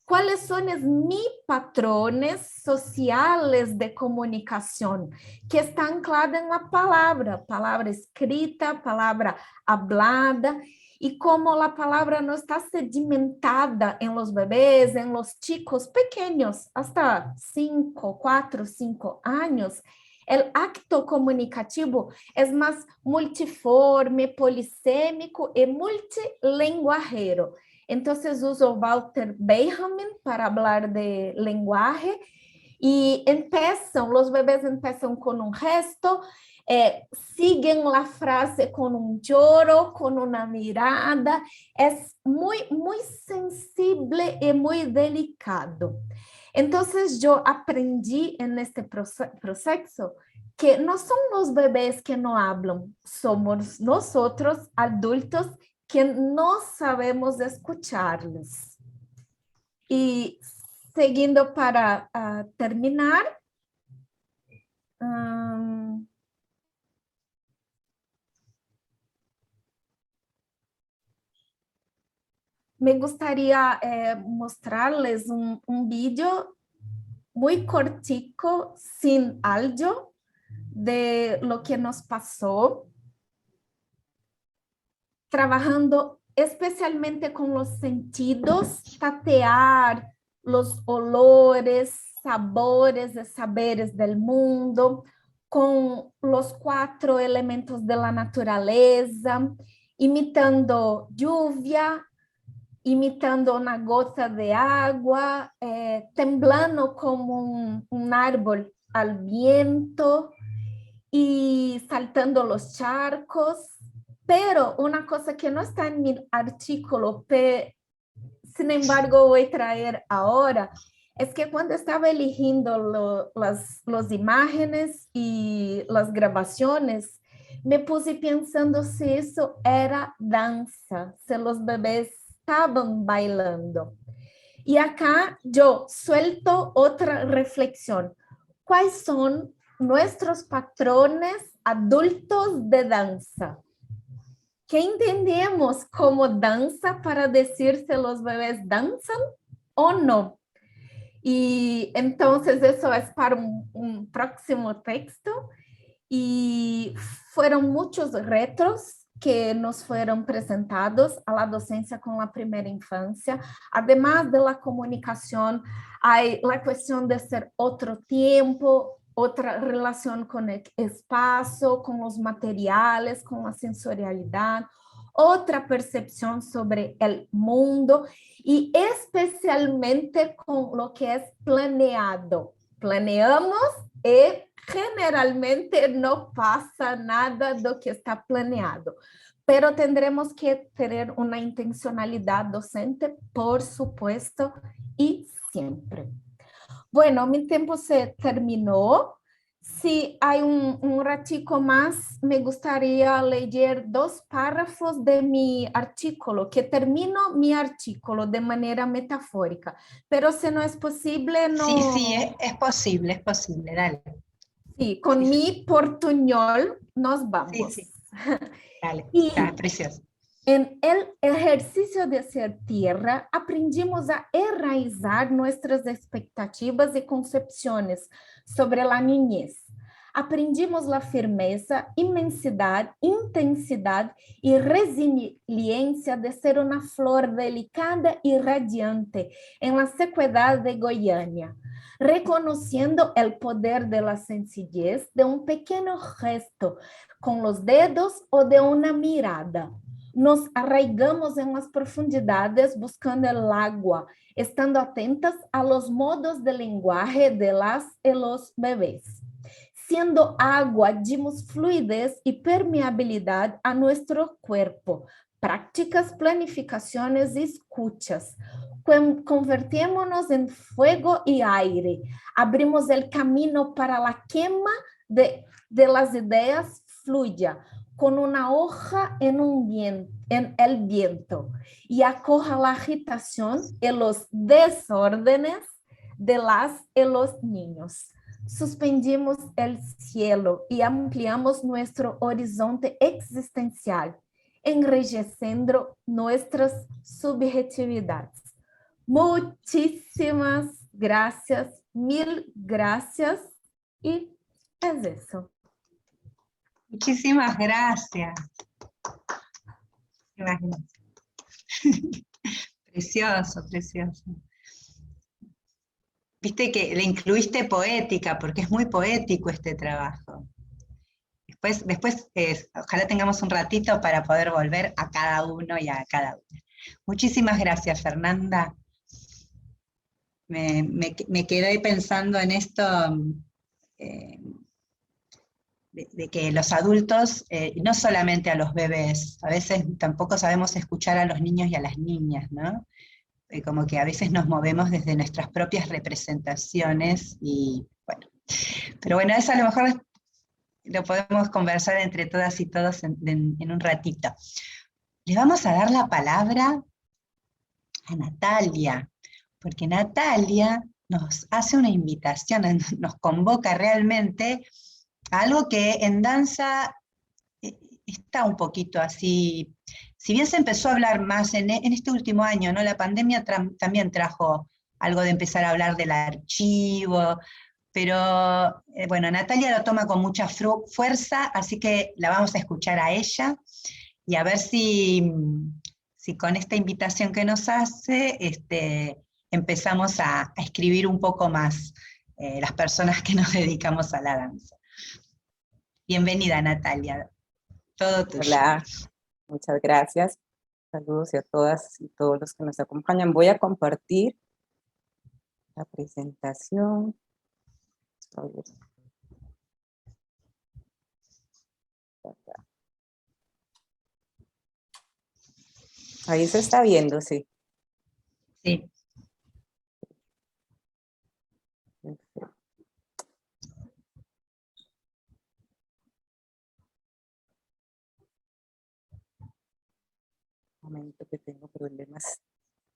S7: cuáles son mis patrones sociales de comunicación que están anclados en la palabra escrita, palabra hablada, y como la palabra no está sedimentada en los bebés, en los chicos pequeños, hasta 4, 5 años, el acto comunicativo es más multiforme, polissémico y multilenguajero. Entonces uso Walter Benjamin para hablar de lenguaje y los bebés empiezan con un gesto, siguen la frase con un lloro, con una mirada. Es muy, muy sensible y muy delicado. Entonces yo aprendí en este proceso que no son los bebés que no hablan, somos nosotros adultos que no sabemos escucharlos. Y siguiendo para terminar, me gustaría mostrarles un vídeo muy cortico, sin audio, de lo que nos pasó trabajando especialmente con los sentidos, tatear los olores, sabores y saberes del mundo, con los 4 elementos de la naturaleza, imitando lluvia, imitando una gota de agua, temblando como un árbol al viento y saltando los charcos. Pero una cosa que no está en mi artículo, sin embargo voy a traer ahora, es que cuando estaba eligiendo las imágenes y las grabaciones, me puse pensando si eso era danza, si los bebés estaban bailando. Y acá yo suelto otra reflexión. ¿Cuáles son nuestros patrones adultos de danza? ¿Qué entendemos como danza para decir si los bebés danzan o no? Y entonces eso es para un próximo texto. Y fueron muchos retos que nos fueron presentados a la docencia con la primera infancia. Además de la comunicación, hay la cuestión de ser otro tiempo, otra relación con el espacio, con los materiales, con la sensorialidad, otra percepción sobre el mundo y especialmente con lo que es planeado. Planeamos y generalmente no pasa nada de lo que está planeado, pero tendremos que tener una intencionalidad docente, por supuesto, y siempre. Bueno, mi tiempo se terminó. Si hay un ratico más, me gustaría leer 2 párrafos de mi artículo, que termino mi artículo de manera metafórica, pero si no es posible, no...
S1: Sí, es posible, dale.
S7: Sí, con mi portuñol nos vamos.
S1: Sí, dale,
S7: Y
S1: está precioso.
S7: en el ejercicio de ser tierra, aprendimos a enraizar nuestras expectativas y concepciones sobre la niñez. Aprendimos la firmeza, inmensidad, intensidad y resiliencia de ser una flor delicada y radiante en la sequedad de Goiânia, reconociendo el poder de la sencillez de un pequeño gesto con los dedos o de una mirada. Nos arraigamos en las profundidades buscando el agua, estando atentas a los modos de lenguaje de las y los bebés. Siendo agua, dimos fluidez y permeabilidad a nuestro cuerpo, prácticas, planificaciones y escuchas. Convertémonos en fuego y aire, abrimos el camino para la quema de las ideas fluya, con una hoja en el viento, y acoja la agitación y los desórdenes de las y los niños. Suspendimos el cielo y ampliamos nuestro horizonte existencial, enriqueciendo nuestras subjetividades. Muchísimas gracias, mil gracias, y es eso.
S1: Muchísimas gracias. Precioso, precioso. Viste que le incluiste poética, porque es muy poético este trabajo. Después ojalá tengamos un ratito para poder volver a cada uno y a cada una. Muchísimas gracias, Fernanda. Me quedé pensando en esto, de que los adultos, no solamente a los bebés, a veces tampoco sabemos escuchar a los niños y a las niñas, ¿no? Como que a veces nos movemos desde nuestras propias representaciones, y bueno. Pero bueno, eso a lo mejor lo podemos conversar entre todas y todos en un ratito. Le vamos a dar la palabra a Natalia, porque Natalia nos hace una invitación, nos convoca realmente a algo que en danza está un poquito así. Si bien se empezó a hablar más en este último año, ¿no? La pandemia también trajo algo de empezar a hablar del archivo, pero bueno, Natalia lo toma con mucha fuerza, así que la vamos a escuchar a ella, y a ver si si con esta invitación que nos hace, empezamos a escribir un poco más las personas que nos dedicamos a la danza. Bienvenida, Natalia. Todo tuyo.
S8: Hola, muchas gracias. Saludos a todas y todos los que nos acompañan. Voy a compartir la presentación. A ver. Ahí se está viendo, sí.
S1: Sí.
S8: Perfecto. Un momento que tengo problemas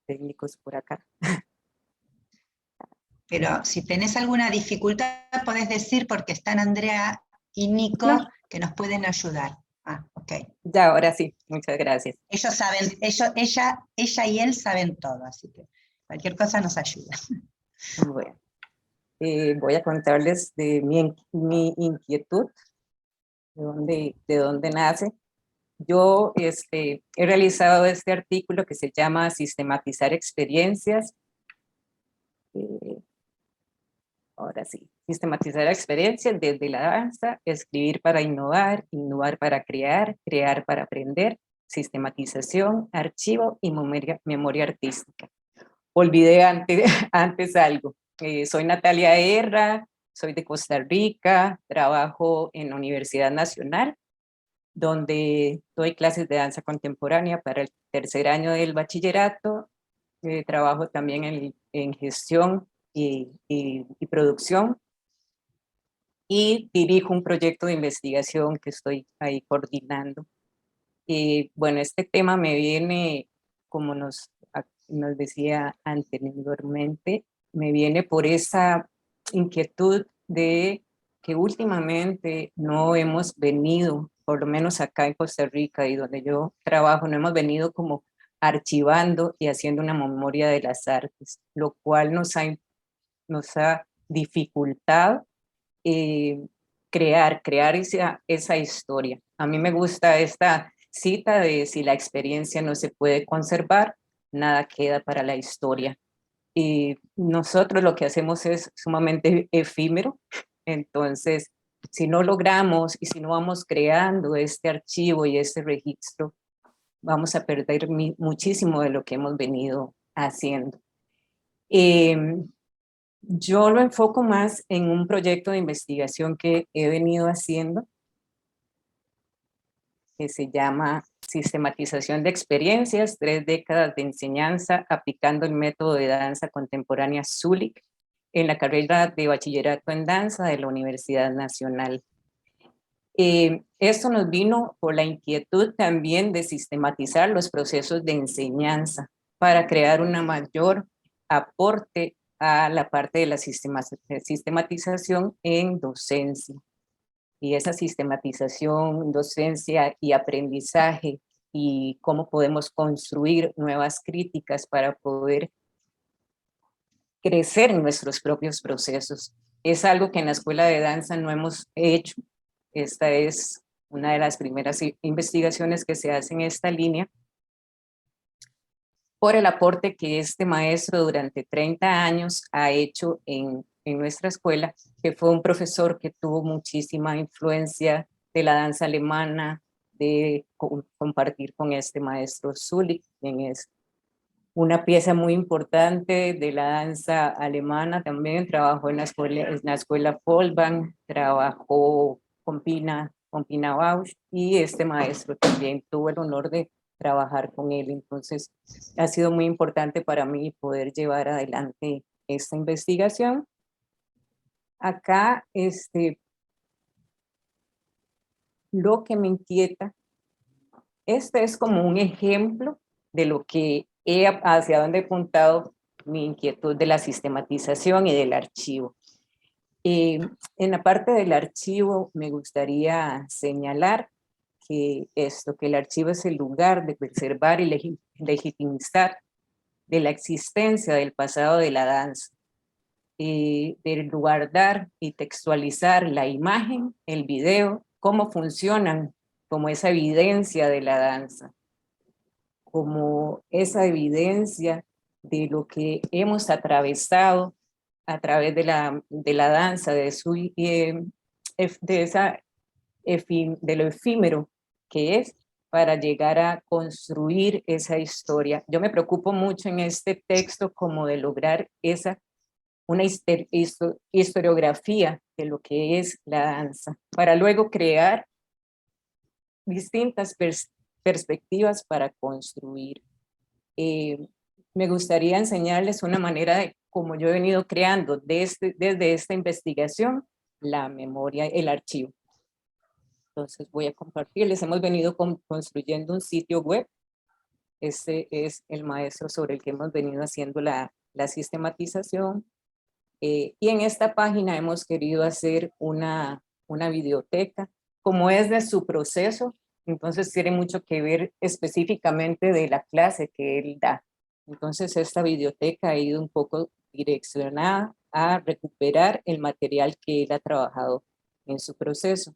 S8: técnicos por acá.
S1: Pero si tenés alguna dificultad, podés decir, porque están Andrea y Nico,
S8: No.
S1: que nos pueden ayudar. Ah, ok.
S8: Ya, ahora sí, muchas gracias.
S1: Ellos saben, ella y él saben todo, así que cualquier cosa nos ayuda.
S8: Bueno, voy a contarles de mi inquietud, de dónde nace. Yo he realizado este artículo que se llama Sistematizar experiencias. Ahora sí, sistematizar experiencias desde la danza, escribir para innovar, innovar para crear, crear para aprender, sistematización, archivo y memoria artística. Olvidé antes algo. Soy Natalia Erra, soy de Costa Rica, trabajo en la Universidad Nacional, donde doy clases de danza contemporánea para el tercer año del bachillerato. Trabajo también en gestión y producción, y dirijo un proyecto de investigación que estoy ahí coordinando. Bueno, este tema me viene, como nos decía anteriormente, me viene por esa inquietud de que últimamente no hemos venido, por lo menos acá en Costa Rica y donde yo trabajo, no hemos venido como archivando y haciendo una memoria de las artes, lo cual nos ha dificultado crear esa historia. A mí me gusta esta cita de: si la experiencia no se puede conservar, nada queda para la historia. Y nosotros lo que hacemos es sumamente efímero, entonces si no logramos y si no vamos creando este archivo y este registro, vamos a perder muchísimo de lo que hemos venido haciendo. Yo lo enfoco más en un proyecto de investigación que he venido haciendo, que se llama Sistematización de experiencias, 3 décadas de enseñanza aplicando el método de danza contemporánea Zulik en la carrera de bachillerato en danza de la Universidad Nacional. Esto nos vino por la inquietud también de sistematizar los procesos de enseñanza para crear una mayor aporte a la parte de la sistematización en docencia. Y esa sistematización, docencia y aprendizaje, y cómo podemos construir nuevas críticas para poder crecer en nuestros propios procesos. Es algo que en la Escuela de Danza no hemos hecho. Esta es una de las primeras investigaciones que se hace en esta línea, por el aporte que este maestro durante 30 años ha hecho en nuestra escuela, que fue un profesor que tuvo muchísima influencia de la danza alemana, de compartir con este maestro Zulik, quien es una pieza muy importante de la danza alemana. También trabajó en la escuela Folbang, trabajó con Pina Bausch, y este maestro también tuvo el honor de trabajar con él. Entonces ha sido muy importante para mí poder llevar adelante esta investigación. Acá lo que me inquieta, este es como un ejemplo de lo que hacia dónde he apuntado mi inquietud de la sistematización y del archivo. En la parte del archivo me gustaría señalar que el archivo es el lugar de preservar y legitimizar de la existencia del pasado de la danza, de guardar y textualizar la imagen, el video, cómo funcionan como esa evidencia de la danza. como esa evidencia de lo que hemos atravesado a través de la danza, de lo efímero que es, para llegar a construir esa historia. Yo me preocupo mucho en este texto como de lograr una historiografía de lo que es la danza, para luego crear distintas perspectivas para construir. Me gustaría enseñarles una manera de cómo yo he venido creando desde esta investigación la memoria, el archivo. Entonces voy a compartirles, hemos venido construyendo un sitio web. Este es el maestro sobre el que hemos venido haciendo la sistematización. Y en esta página hemos querido hacer una videoteca, como es de su proceso, entonces tiene mucho que ver específicamente de la clase que él da. Entonces esta videoteca ha ido un poco direccionada a recuperar el material que él ha trabajado en su proceso.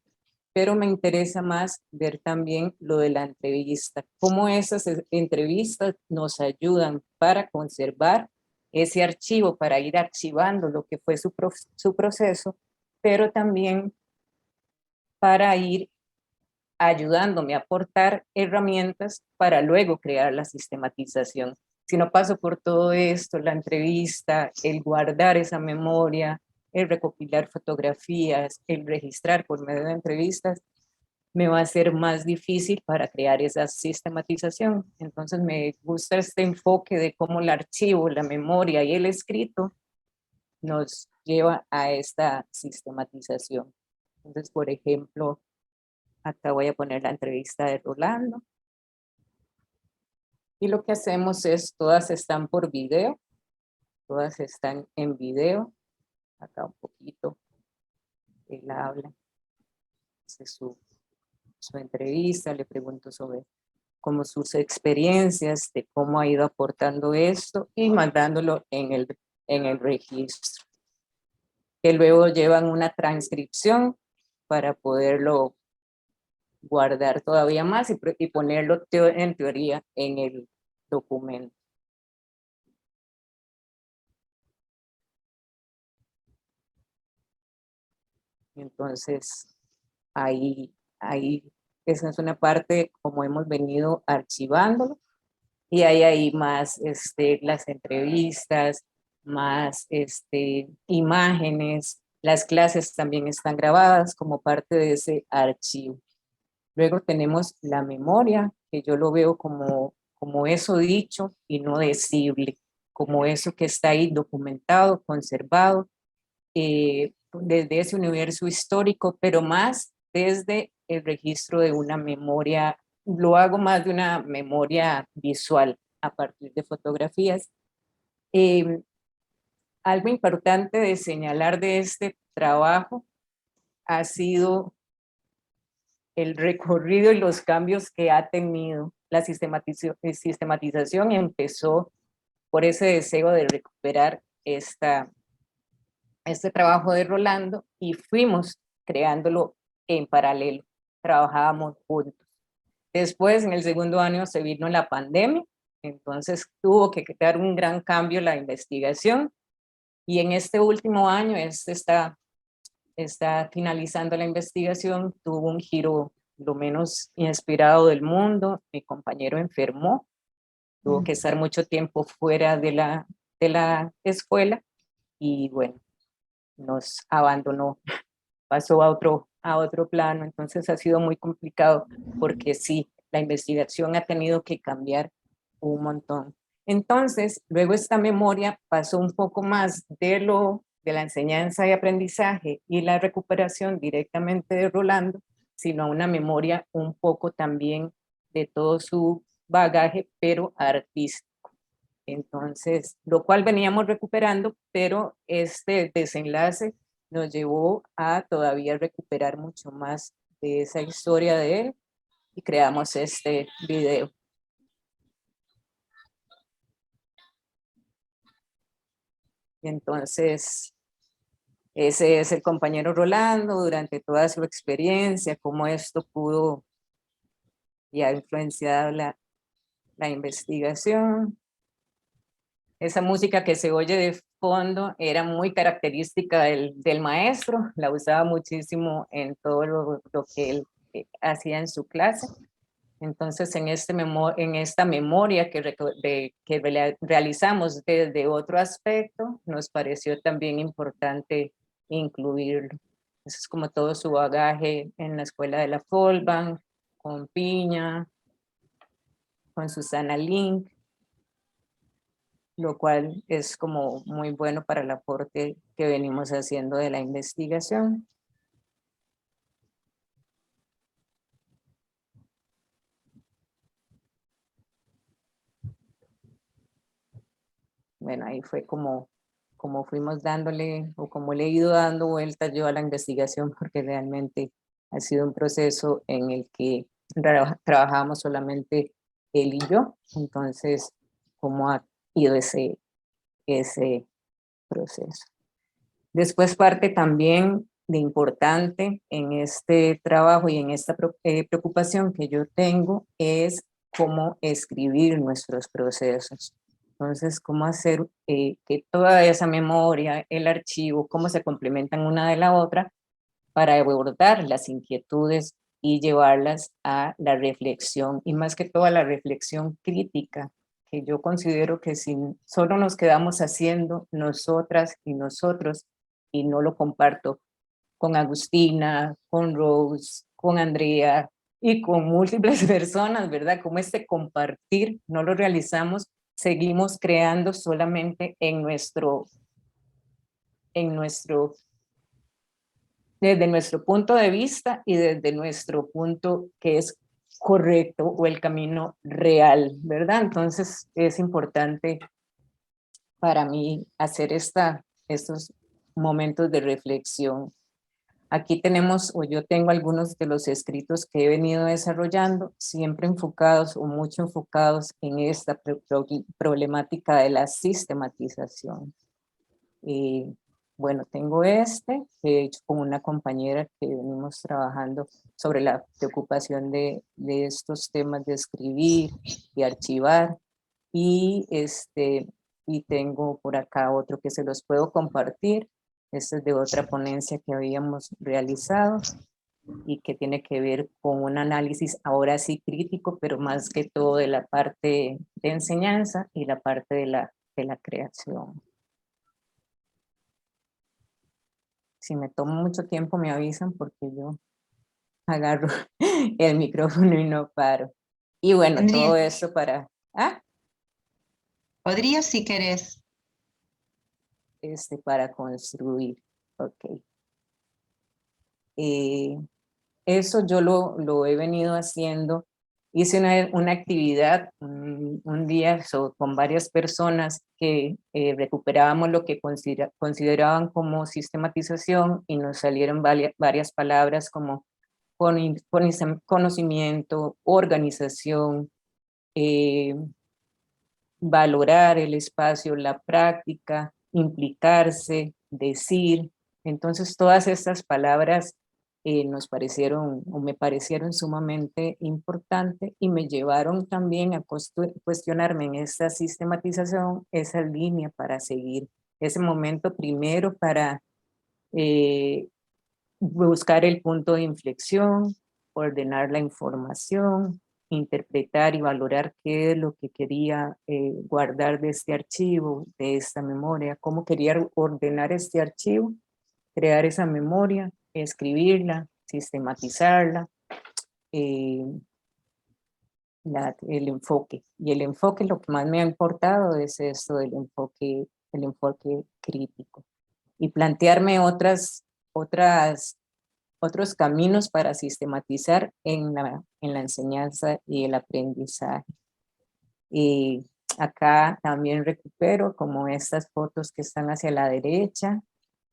S8: Pero me interesa más ver también lo de la entrevista, cómo esas entrevistas nos ayudan para conservar ese archivo, para ir archivando lo que fue su proceso, pero también para ir ayudándome a aportar herramientas para luego crear la sistematización. Si no paso por todo esto, la entrevista, el guardar esa memoria, el recopilar fotografías, el registrar por medio de entrevistas, me va a ser más difícil para crear esa sistematización. Entonces me gusta este enfoque de cómo el archivo, la memoria y el escrito nos lleva a esta sistematización. Entonces, por ejemplo, acá voy a poner la entrevista de Rolando. Y lo que hacemos es, todas están por video, todas están en video. Acá un poquito, él habla, hace su entrevista, le pregunto sobre como sus experiencias, de cómo ha ido aportando esto y mandándolo en el registro. Que luego llevan una transcripción para poderlo guardar todavía más y ponerlo en teoría en el documento. Entonces, ahí esa es una parte como hemos venido archivándolo, y ahí más las entrevistas, más imágenes, las clases también están grabadas como parte de ese archivo. Luego tenemos la memoria, que yo lo veo como eso dicho y no decible, como eso que está ahí documentado, conservado, desde ese universo histórico, pero más desde el registro de una memoria, lo hago más de una memoria visual a partir de fotografías. Algo importante de señalar de este trabajo ha sido el recorrido y los cambios que ha tenido. La sistematización empezó por ese deseo de recuperar este trabajo de Rolando y fuimos creándolo en paralelo, trabajábamos juntos. Después, en el segundo año, se vino la pandemia, entonces tuvo que crear un gran cambio la investigación, y en este último año, está finalizando la investigación, tuvo un giro lo menos inesperado del mundo. Mi compañero enfermó, tuvo que estar mucho tiempo fuera de la escuela y bueno, nos abandonó, pasó a otro plano. Entonces ha sido muy complicado porque sí, la investigación ha tenido que cambiar un montón. Entonces, luego esta memoria pasó un poco más de la enseñanza y aprendizaje y la recuperación directamente de Rolando, sino a una memoria un poco también de todo su bagaje, pero artístico. Entonces, lo cual veníamos recuperando, pero este desenlace nos llevó a todavía recuperar mucho más de esa historia de él y creamos este video. Entonces, ese es el compañero Rolando durante toda su experiencia, cómo esto pudo y ha influenciado la investigación. Esa música que se oye de fondo era muy característica del maestro, la usaba muchísimo en todo lo que él hacía en su clase. Entonces, en esta memoria que realizamos desde otro aspecto, nos pareció también importante incluirlo. Eso es como todo su bagaje en la escuela de la Folbank, con Piña, con Susana Link, lo cual es como muy bueno para el aporte que venimos haciendo de la investigación. Bueno, ahí fue como fuimos dándole, o como le he ido dando vueltas yo a la investigación, porque realmente ha sido un proceso en el que trabajamos solamente él y yo. Entonces, cómo ha ido ese proceso. Después, parte también de importante en este trabajo y en esta preocupación que yo tengo es cómo escribir nuestros procesos. Entonces, cómo hacer que toda esa memoria, el archivo, cómo se complementan una de la otra para abordar las inquietudes y llevarlas a la reflexión, y más que todo a la reflexión crítica, que yo considero que si solo nos quedamos haciendo nosotras y nosotros, y no lo comparto con Agustina, con Rose, con Andrea y con múltiples personas, ¿verdad? Como este compartir no lo realizamos, seguimos creando solamente desde nuestro punto de vista y desde nuestro punto que es correcto o el camino real, ¿verdad? Entonces es importante para mí hacer estos momentos de reflexión. Aquí tenemos, o yo tengo algunos de los escritos que he venido desarrollando, siempre enfocados o mucho enfocados en esta problemática de la sistematización. Bueno, tengo que he hecho con una compañera que venimos trabajando sobre la preocupación de estos temas de escribir y archivar. Y tengo por acá otro que se los puedo compartir. Este es de otra ponencia que habíamos realizado y que tiene que ver con un análisis ahora sí crítico, pero más que todo de la parte de enseñanza y la parte de la creación. Si me tomo mucho tiempo me avisan porque yo agarro el micrófono y no paro. Y bueno,
S1: Andrea,
S8: todo eso para...
S1: ¿podrías si querés?
S8: Para construir. Ok. Eso yo lo he venido haciendo. Hice una actividad un día con varias personas que recuperábamos lo que consideraban como sistematización y nos salieron varias palabras como conocimiento, organización, valorar el espacio, la práctica, implicarse, decir. Entonces todas estas palabras nos parecieron o me parecieron sumamente importantes y me llevaron también a cuestionarme en esta sistematización esa línea para seguir ese momento primero para buscar el punto de inflexión, ordenar la información, interpretar y valorar qué es lo que quería guardar de este archivo, de esta memoria, cómo quería ordenar este archivo, crear esa memoria, escribirla, sistematizarla, el enfoque. Y el enfoque, lo que más me ha importado es esto del enfoque crítico. Y plantearme otros caminos para sistematizar en la enseñanza y el aprendizaje. Y acá también recupero como estas fotos que están hacia la derecha.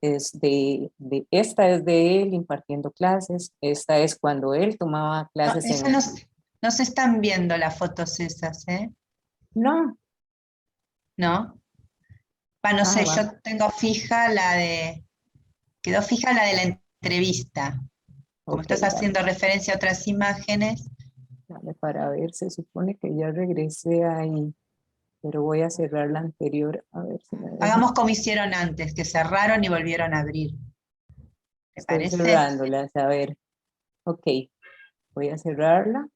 S8: Esta es de él impartiendo clases. Esta es cuando él tomaba clases.
S1: No se están viendo las fotos esas, ¿eh?
S8: No.
S1: ¿No? No sé, yo tengo fija quedó fija la de la entrevista. Como estás haciendo referencia a otras imágenes.
S8: para ver, se supone que ya regresé ahí, pero voy a cerrar la anterior, a ver si me deja.
S1: Hagamos como hicieron antes, que cerraron y volvieron a abrir. ¿Te
S8: Estoy
S1: parece?
S8: cerrándolas, a ver. Ok, voy a cerrarla,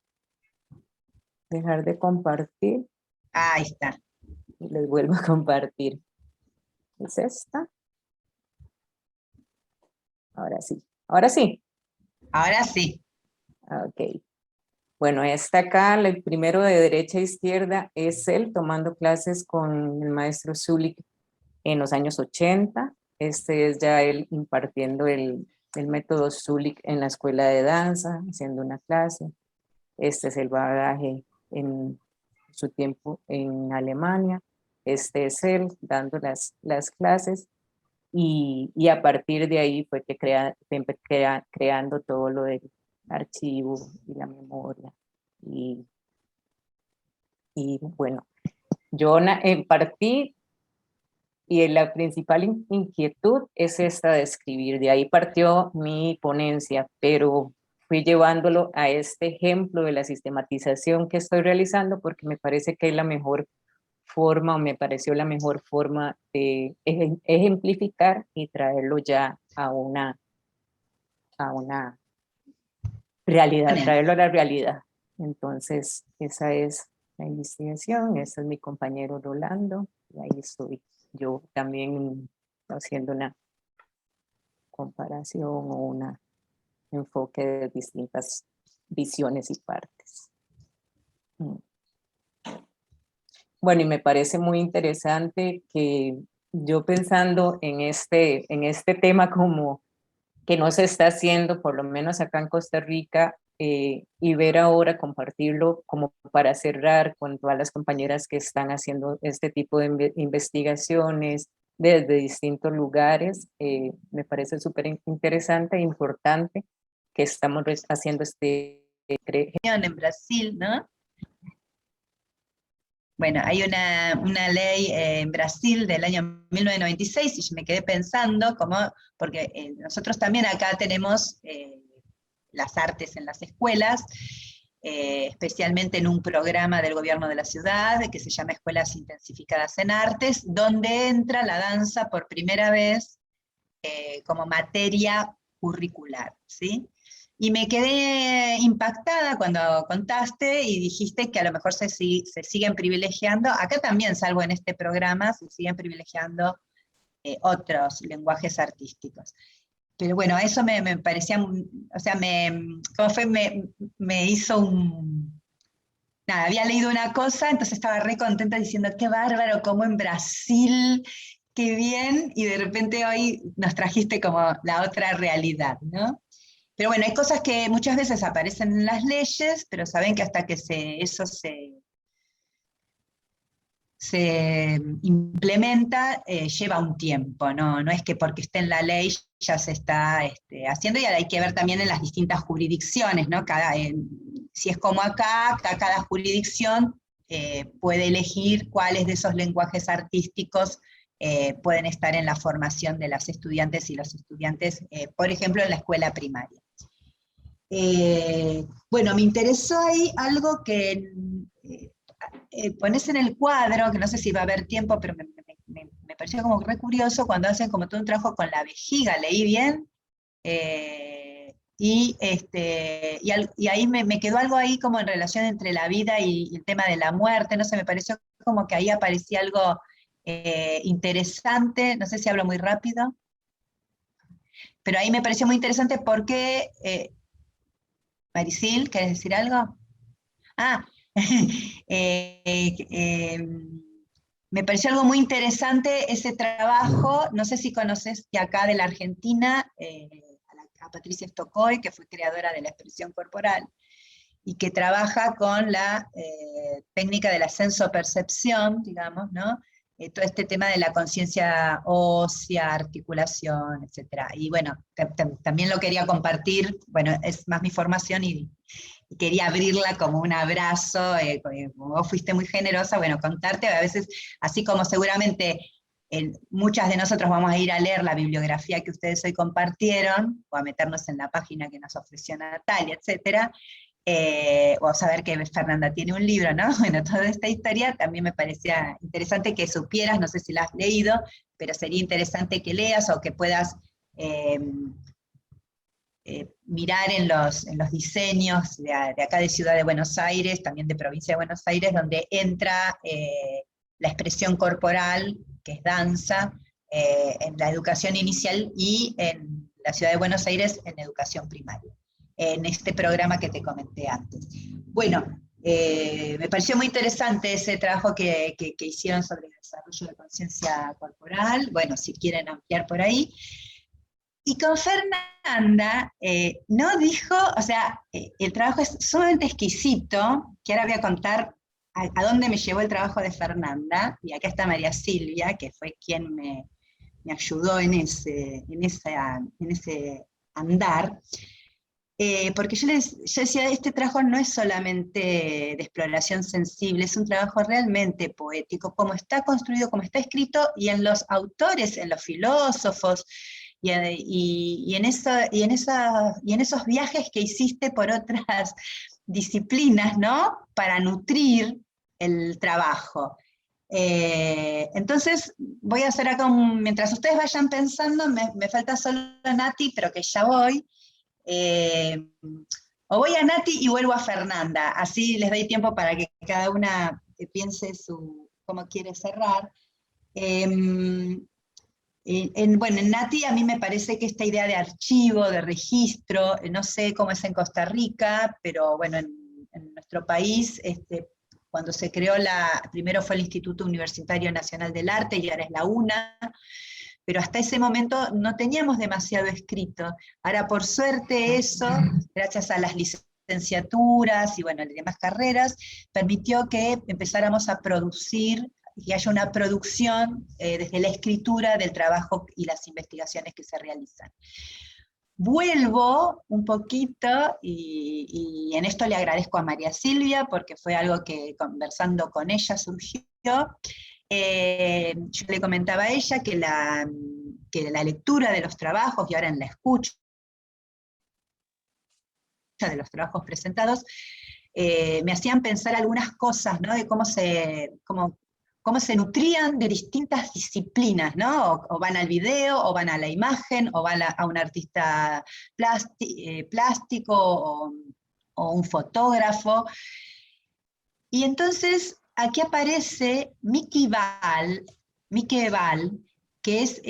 S8: dejar de compartir
S1: Ahí está.
S8: y les vuelvo a compartir. ¿Es esta? Ahora sí. Ahora sí.
S1: Ahora sí.
S8: Ok. Bueno, esta acá, el primero de derecha a izquierda, es él tomando clases con el maestro Zulik en los años 80. Este es ya él impartiendo el método Zulik en la escuela de danza, haciendo una clase. Este es el bagaje en su tiempo en Alemania. Este es él dando las clases. Y a partir de ahí fue que creando todo lo del archivo y la memoria. Y bueno, yo partí y la principal inquietud es esta de escribir. De ahí partió mi ponencia, pero fui llevándolo a este ejemplo de la sistematización que estoy realizando porque me parece que es la mejor forma, o me pareció la mejor forma de ejemplificar y traerlo ya a una realidad, traerlo a la realidad. Entonces, esa es la investigación, ese es mi compañero Rolando, y ahí estoy yo también haciendo una comparación o un enfoque de distintas visiones y partes. Bueno, y me parece muy interesante que yo pensando en este tema como que no se está haciendo, por lo menos acá en Costa Rica, y ver ahora compartirlo como para cerrar con todas las compañeras que están haciendo este tipo de investigaciones desde distintos lugares, me parece súper interesante e importante que estamos haciendo
S1: En Brasil, ¿no? Bueno, hay una ley en Brasil del año 1996 y yo me quedé pensando, porque nosotros también acá tenemos las artes en las escuelas, especialmente en un programa del gobierno de la ciudad que se llama Escuelas Intensificadas en Artes, donde entra la danza por primera vez como materia curricular, ¿sí? Y me quedé impactada cuando contaste y dijiste que a lo mejor se siguen privilegiando, acá también, salvo en este programa, se siguen privilegiando otros lenguajes artísticos. Pero bueno, eso me parecía, o sea, me hizo nada, había leído una cosa, entonces estaba re contenta diciendo, qué bárbaro, como en Brasil, qué bien, y de repente hoy nos trajiste como la otra realidad, ¿no? Pero bueno, hay cosas que muchas veces aparecen en las leyes, pero saben que hasta que eso se implementa, lleva un tiempo, ¿no? No es que porque esté en la ley ya se está haciendo, y ahora hay que ver también en las distintas jurisdicciones, ¿no? Si es como acá, cada jurisdicción puede elegir cuáles de esos lenguajes artísticos pueden estar en la formación de las estudiantes y los estudiantes, por ejemplo, en la escuela primaria. Bueno, me interesó ahí algo que pones en el cuadro, que no sé si va a haber tiempo, pero me pareció como re curioso cuando hacen como todo un trabajo con la vejiga, ¿leí bien? Y ahí me quedó algo ahí como en relación entre la vida y el tema de la muerte, no sé, me pareció como que ahí aparecía algo interesante, no sé si hablo muy rápido, pero ahí me pareció muy interesante porque, Marisil, ¿querés decir algo? Ah, me pareció algo muy interesante ese trabajo, no sé si conoces de acá de la Argentina, a Patricia Stokoy, que fue creadora de la expresión corporal, y que trabaja con la técnica de la sensopercepción, digamos, ¿no? Todo este tema de la conciencia ósea, articulación, etc. Y bueno, también lo quería compartir, bueno, es más mi formación y quería abrirla como un abrazo, como vos fuiste muy generosa, bueno, contarte, a veces, así como seguramente muchas de nosotros vamos a ir a leer la bibliografía que ustedes hoy compartieron, o a meternos en la página que nos ofreció Natalia, etcétera, o saber que Fernanda tiene un libro, ¿no? Bueno, toda esta historia también me parecía interesante que supieras, no sé si la has leído, pero sería interesante que leas o que puedas mirar en los diseños de acá de Ciudad de Buenos Aires, también de Provincia de Buenos Aires, donde entra la expresión corporal, que es danza, en la educación inicial y en la Ciudad de Buenos Aires en educación primaria, en este programa que te comenté antes. Bueno, me pareció muy interesante ese trabajo que hicieron sobre el desarrollo de conciencia corporal, bueno, si quieren ampliar por ahí. Y con Fernanda, no dijo, o sea, el trabajo es sumamente exquisito, que ahora voy a contar a dónde me llevó el trabajo de Fernanda, y acá está María Silvia, que fue quien me ayudó en ese andar, porque yo decía, este trabajo no es solamente de exploración sensible, es un trabajo realmente poético, como está construido, como está escrito, y en los autores, en los filósofos, y en esos viajes que hiciste por otras disciplinas, ¿no? Para nutrir el trabajo. Entonces, voy a hacer acá mientras ustedes vayan pensando, me falta solo Nati, pero que ya voy. O voy a Nati y vuelvo a Fernanda, así les doy tiempo para que cada una piense cómo quiere cerrar. Bueno, en Nati a mí me parece que esta idea de archivo, de registro, no sé cómo es en Costa Rica, pero bueno, en nuestro país, cuando se creó primero fue el Instituto Universitario Nacional del Arte y ahora es la UNA, pero hasta ese momento no teníamos demasiado escrito. Ahora, por suerte, eso, gracias a las licenciaturas y bueno, las demás carreras, permitió que empezáramos a producir, y haya una producción desde la escritura del trabajo y las investigaciones que se realizan. Vuelvo un poquito, y en esto le agradezco a María Silvia, porque fue algo que conversando con ella surgió. Yo le comentaba a ella que la lectura de los trabajos, y ahora en la escucha de los trabajos presentados, me hacían pensar algunas cosas, ¿no? De cómo se nutrían de distintas disciplinas, ¿no? O van al video, o van a la imagen, o van a un artista plástico, o un fotógrafo. Y entonces, aquí aparece Miki Val, que es,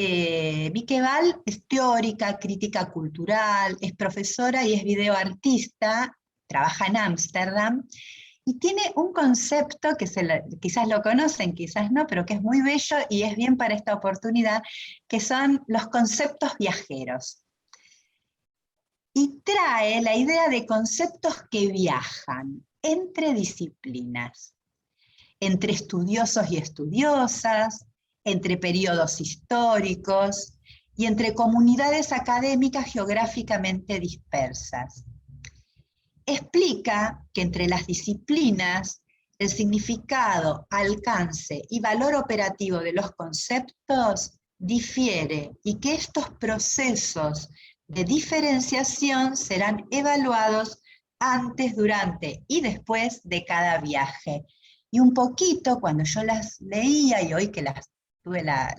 S1: Miki Val es teórica, crítica cultural, es profesora y es videoartista, trabaja en Ámsterdam, y tiene un concepto que quizás lo conocen, quizás no, pero que es muy bello y es bien para esta oportunidad, que son los conceptos viajeros. Y trae la idea de conceptos que viajan entre disciplinas, entre estudiosos y estudiosas, entre periodos históricos y entre comunidades académicas geográficamente dispersas. Explica que entre las disciplinas el significado, alcance y valor operativo de los conceptos difiere y que estos procesos de diferenciación serán evaluados antes, durante y después de cada viaje. Y un poquito, cuando yo las leía, y hoy que tuve la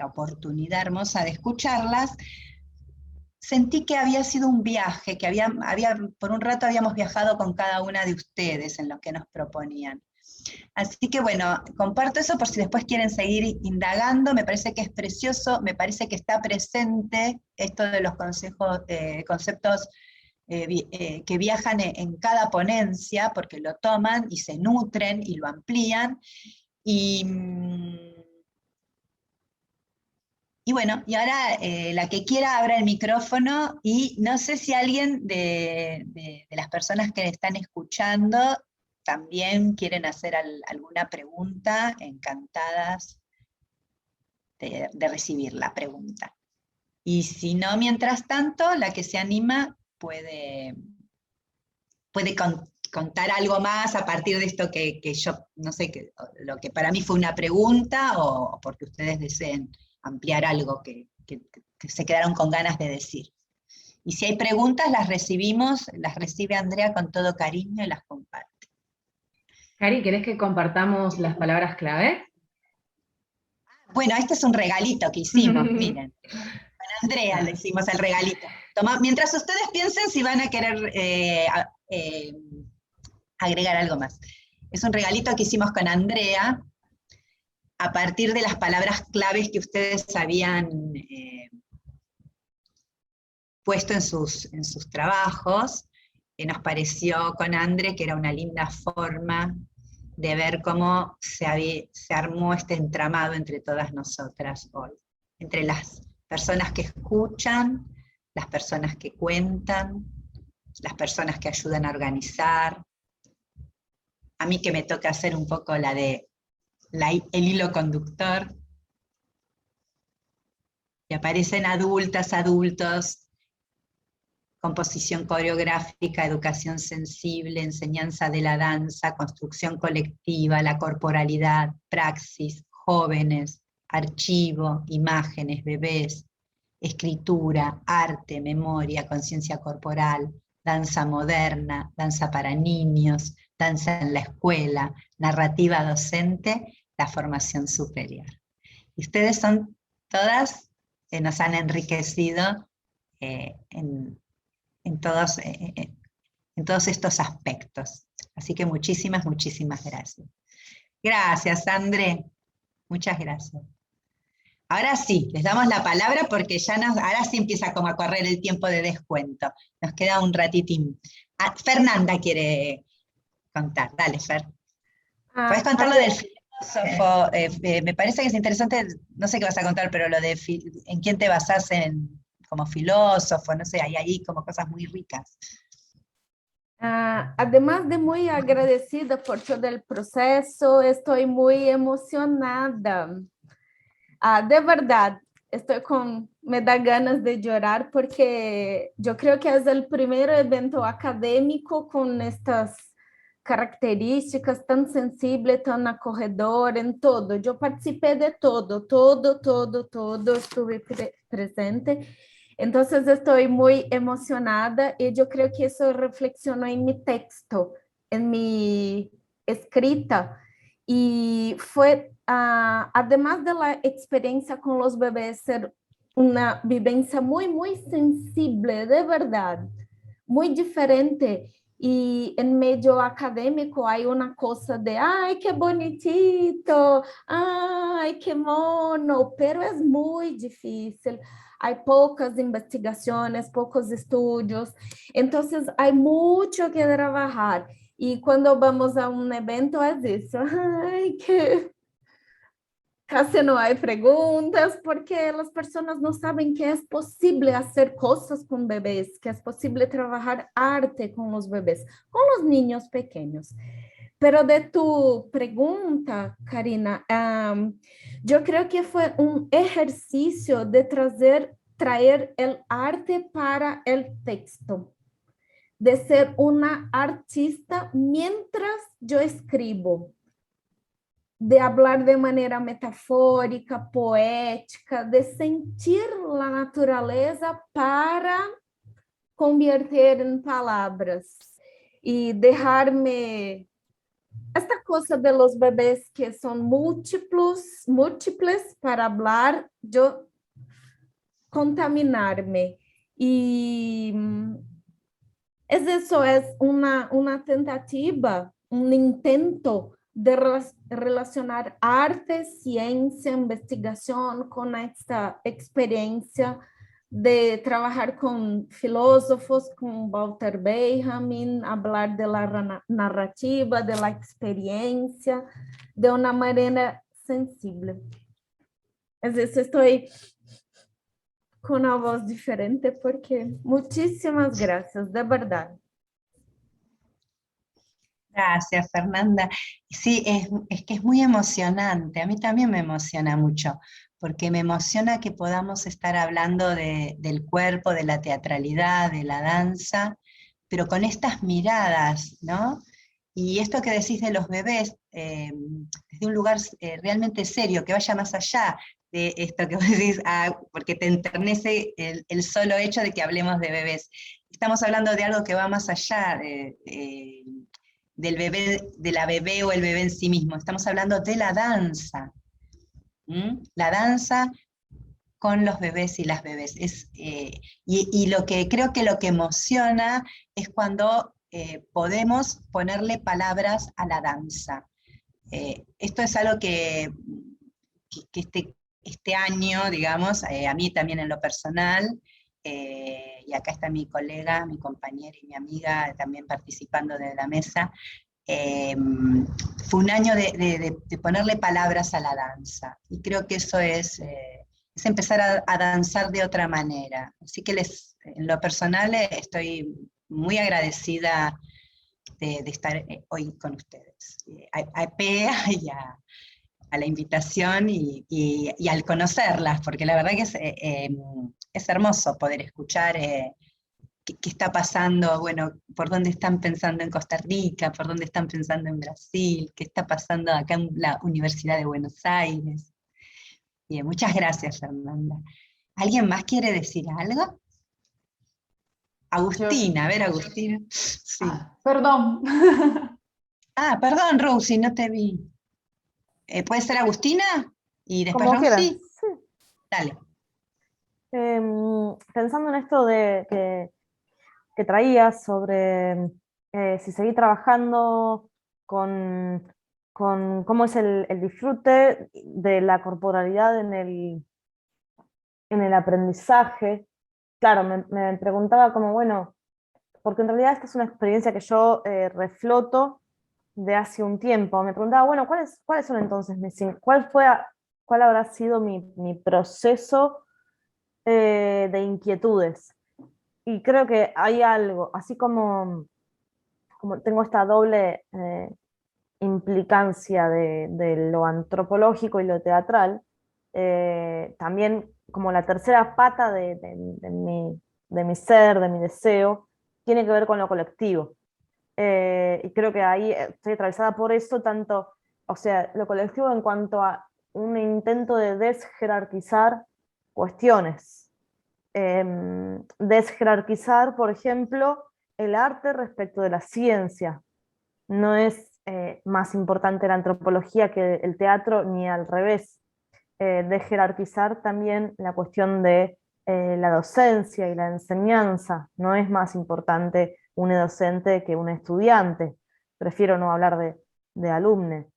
S1: oportunidad hermosa de escucharlas, sentí que había sido un viaje, que por un rato habíamos viajado con cada una de ustedes en lo que nos proponían. Así que bueno, comparto eso por si después quieren seguir indagando, me parece que es precioso, me parece que está presente esto de los conceptos que viajan en cada ponencia, porque lo toman y se nutren y lo amplían, y bueno, y ahora la que quiera abra el micrófono, y no sé si alguien de las personas que están escuchando también quieren hacer alguna pregunta, encantadas de recibir la pregunta. Y si no, mientras tanto, la que se anima puede contar algo más a partir de esto que yo, no sé, lo que para mí fue una pregunta, o porque ustedes deseen ampliar algo que se quedaron con ganas de decir. Y si hay preguntas, las recibe Andrea con todo cariño y las comparte.
S6: Cari, ¿querés que compartamos las palabras clave?
S1: Bueno, este es un regalito que hicimos, miren. Con Andrea le hicimos el regalito. Mientras ustedes piensen si van a querer agregar algo más. Es un regalito que hicimos con Andrea, a partir de las palabras claves que ustedes habían puesto en sus trabajos. Nos pareció con Andrea que era una linda forma de ver cómo se armó este entramado entre todas nosotras hoy, entre las personas que escuchan, las personas que cuentan, las personas que ayudan a organizar. A mí que me toca hacer un poco el hilo conductor. Y aparecen adultas, adultos, composición coreográfica, educación sensible, enseñanza de la danza, construcción colectiva, la corporalidad, praxis, jóvenes, archivo, imágenes, bebés, escritura, arte, memoria, conciencia corporal, danza moderna, danza para niños, danza en la escuela, narrativa docente, la formación superior. Y ustedes son todas que nos han enriquecido en todos estos aspectos. Así que muchísimas, muchísimas gracias. Gracias, André. Muchas gracias. Ahora sí, les damos la palabra porque ahora sí empieza como a correr el tiempo de descuento. Nos queda un ratitín. Fernanda quiere contar. Dale, Fer. ¿Puedes contar lo del filósofo? Me parece que es interesante, no sé qué vas a contar, pero lo de en quién te basás como filósofo, no sé, hay ahí como cosas muy ricas.
S7: Además de muy agradecida por todo el proceso, estoy muy emocionada. De verdad, me da ganas de llorar porque yo creo que es el primer evento académico con estas características tan sensible, tan acogedor en todo. Yo participé de todo, estuve presente. Entonces estoy muy emocionada y yo creo que eso reflexionó en mi texto, en mi escrita. Y fue, además de la experiencia con los bebés, ser una vivencia muy, muy sensible, de verdad, muy diferente. Y en medio académico hay una cosa de, ay, qué bonitito, ay, qué mono, pero es muy difícil. Hay pocas investigaciones, pocos estudios, entonces hay mucho que trabajar. Y cuando vamos a un evento es eso, ay, que casi no hay preguntas porque las personas no saben que es posible hacer cosas con bebés, que es posible trabajar arte con los bebés, con los niños pequeños. Pero de tu pregunta, Karina, yo creo que fue un ejercicio de traer el arte para el texto, de ser una artista mientras yo escribo, de hablar de manera metafórica, poética, de sentir la naturaleza para convertir en palabras y dejarme esta cosa de los bebés que son múltiples para hablar, yo contaminarme. Y es eso, es una tentativa, un intento de relacionar arte, ciencia, investigación con esta experiencia de trabajar con filósofos, con Walter Benjamin, hablar de la narrativa, de la experiencia, de una manera sensible. Es eso, estoy con una voz diferente porque muchísimas gracias, de verdad.
S1: Gracias, Fernanda. Sí, es que es muy emocionante, a mí también me emociona mucho, porque me emociona que podamos estar hablando del cuerpo, de la teatralidad, de la danza, pero con estas miradas, ¿no? Y esto que decís de los bebés, desde un lugar realmente serio, que vaya más allá de esto que vos decís, porque te enternece el solo hecho de que hablemos de bebés. Estamos hablando de algo que va más allá del bebé, de la bebé o el bebé en sí mismo. Estamos hablando de la danza. La danza con los bebés y las bebés. Y creo que lo que emociona es cuando podemos ponerle palabras a la danza. Esto es algo que este año, digamos, a mí también en lo personal, y acá está mi colega, mi compañera y mi amiga también participando de la mesa, fue un año de ponerle palabras a la danza, y creo que eso es empezar a danzar de otra manera. Así que en lo personal estoy muy agradecida de estar hoy con ustedes, a Pea y a la invitación y al conocerlas, porque la verdad que es hermoso poder escuchar qué está pasando, bueno, por dónde están pensando en Costa Rica, por dónde están pensando en Brasil, qué está pasando acá en la Universidad de Buenos Aires. Bien, muchas gracias, Fernanda. ¿Alguien más quiere decir algo? Agustina, a ver, Agustina. Sí.
S3: Perdón.
S1: Perdón, Rosy, no te vi. ¿Puede ser Agustina? Y después
S2: Como quieran.
S1: Rosy.
S2: Sí.
S1: Dale.
S2: Pensando en esto que traías sobre si seguir trabajando con cómo es el disfrute de la corporalidad en el aprendizaje. Claro, me preguntaba como, bueno, porque en realidad esta es una experiencia que yo refloto de hace un tiempo. Me preguntaba, bueno, ¿cuáles son entonces cuál habrá sido mi proceso de inquietudes? Y creo que hay algo, así como tengo esta doble implicancia de lo antropológico y lo teatral, también como la tercera pata de mi ser, de mi deseo, tiene que ver con lo colectivo. Y creo que ahí estoy atravesada por eso, tanto, o sea, lo colectivo en cuanto a un intento de desjerarquizar cuestiones. Desjerarquizar, por ejemplo, el arte respecto de la ciencia. No es más importante la antropología que el teatro, ni al revés. Desjerarquizar también la cuestión de la docencia y la enseñanza. No es más importante un docente que un estudiante. Prefiero no hablar de alumne.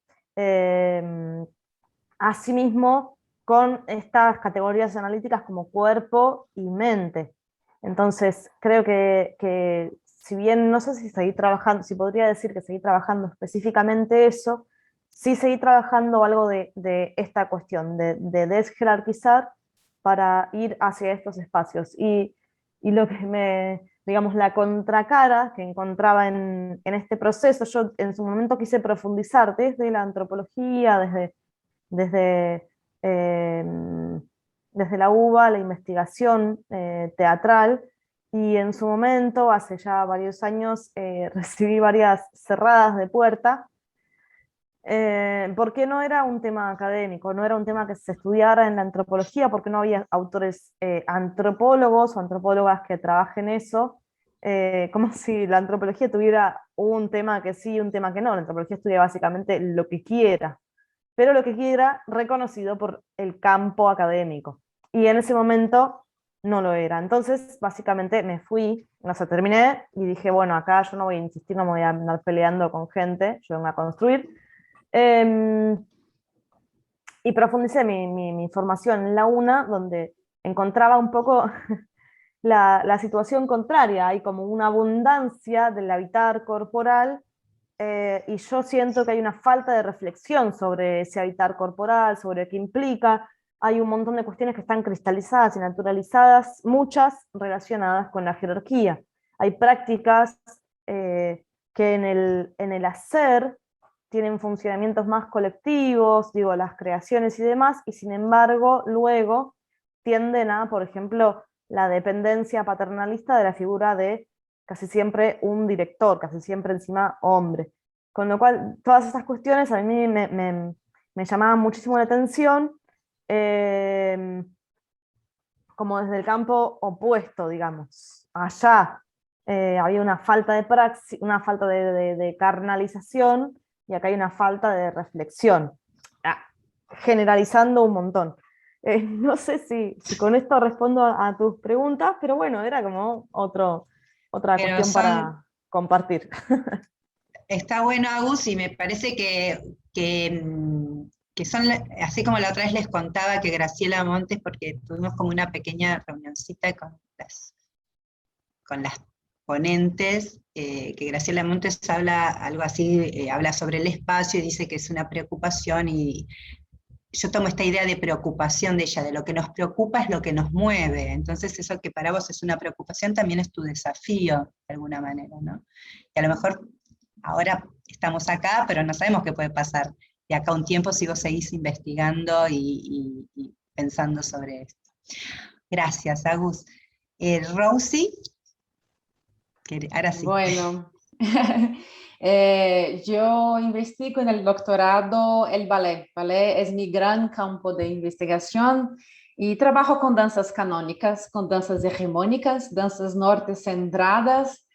S2: Asimismo, con estas categorías analíticas como cuerpo y mente. Entonces, creo que si bien no sé si seguir trabajando, si podría decir que seguir trabajando específicamente eso, sí seguir trabajando algo de esta cuestión, de desjerarquizar para ir hacia estos espacios. Y lo que digamos, la contracara que encontraba en este proceso, yo en su momento quise profundizar desde la antropología, desde la UBA, la investigación teatral, y en su momento, hace ya varios años, recibí varias cerradas de puerta, porque no era un tema académico, no era un tema que se estudiara en la antropología, porque no había autores antropólogos o antropólogas que trabajen eso, como si la antropología tuviera un tema que sí y un tema que no. La antropología estudia básicamente lo que quiera, pero lo que quiera reconocido por el campo académico. Y en ese momento no lo era. Entonces, básicamente me fui, o sea, terminé y dije, bueno, acá yo no voy a insistir, no me voy a andar peleando con gente, yo vengo a construir. Y profundicé mi formación en la UNA, donde encontraba un poco la situación contraria. Hay como una abundancia del habitar corporal, y yo siento que hay una falta de reflexión sobre ese habitar corporal, sobre qué implica. Hay un montón de cuestiones que están cristalizadas y naturalizadas, muchas relacionadas con la jerarquía. Hay prácticas que en el hacer tienen funcionamientos más colectivos, digo, las creaciones y demás, y sin embargo luego tienden a, por ejemplo, la dependencia paternalista de la figura de casi siempre un director, casi siempre encima hombre. Con lo cual, todas esas cuestiones a mí me llamaban muchísimo la atención, como desde el campo opuesto, digamos. Allá había una falta de praxis, una falta de carnalización, y acá hay una falta de reflexión, generalizando un montón. No sé si con esto respondo a tus preguntas, pero bueno, era como otra
S1: Pero
S2: cuestión para compartir.
S1: está bueno, Agus, y me parece que son, así como la otra vez les contaba que Graciela Montes, porque tuvimos como una pequeña reunioncita con las ponentes, que Graciela Montes habla algo así, habla sobre el espacio y dice que es una preocupación, y yo tomo esta idea de preocupación de ella, de lo que nos preocupa es lo que nos mueve, entonces eso que para vos es una preocupación también es tu desafío, de alguna manera, ¿no? Y a lo mejor ahora estamos acá, pero no sabemos qué puede pasar de acá a un tiempo si vos seguís investigando y pensando sobre esto. Gracias, Agus. Rosy, ahora sí.
S3: Bueno, yo investigo en el doctorado el ballet. Ballet es mi gran campo de investigación y trabajo con danzas canónicas, con danzas hegemónicas, danzas norte centradas.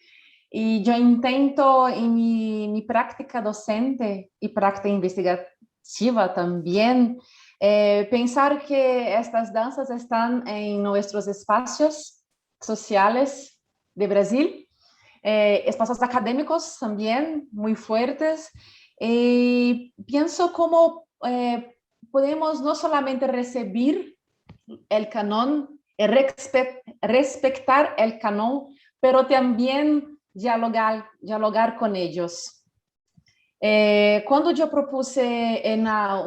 S3: Y yo intento en mi práctica docente y práctica investigativa también pensar que estas danzas están en nuestros espacios sociales de Brasil, espacios académicos también muy fuertes. Y pienso cómo podemos no solamente recibir el canon, respetar el canon, pero también dialogar con ellos. Cuando yo propuse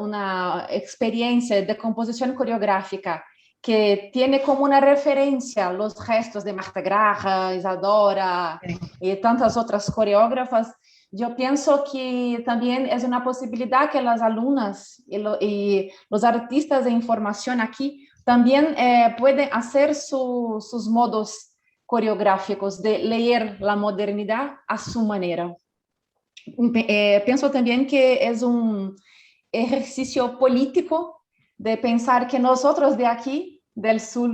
S3: una experiencia de composición coreográfica que tiene como una referencia los gestos de Marta Graham, Isadora y tantas otras coreógrafas, yo pienso que también es una posibilidad que las alumnas y los artistas de información aquí también pueden hacer sus modos coreográficos de leer la modernidad a su manera. Pienso también que es un ejercicio político de pensar que nosotros de aquí, del sur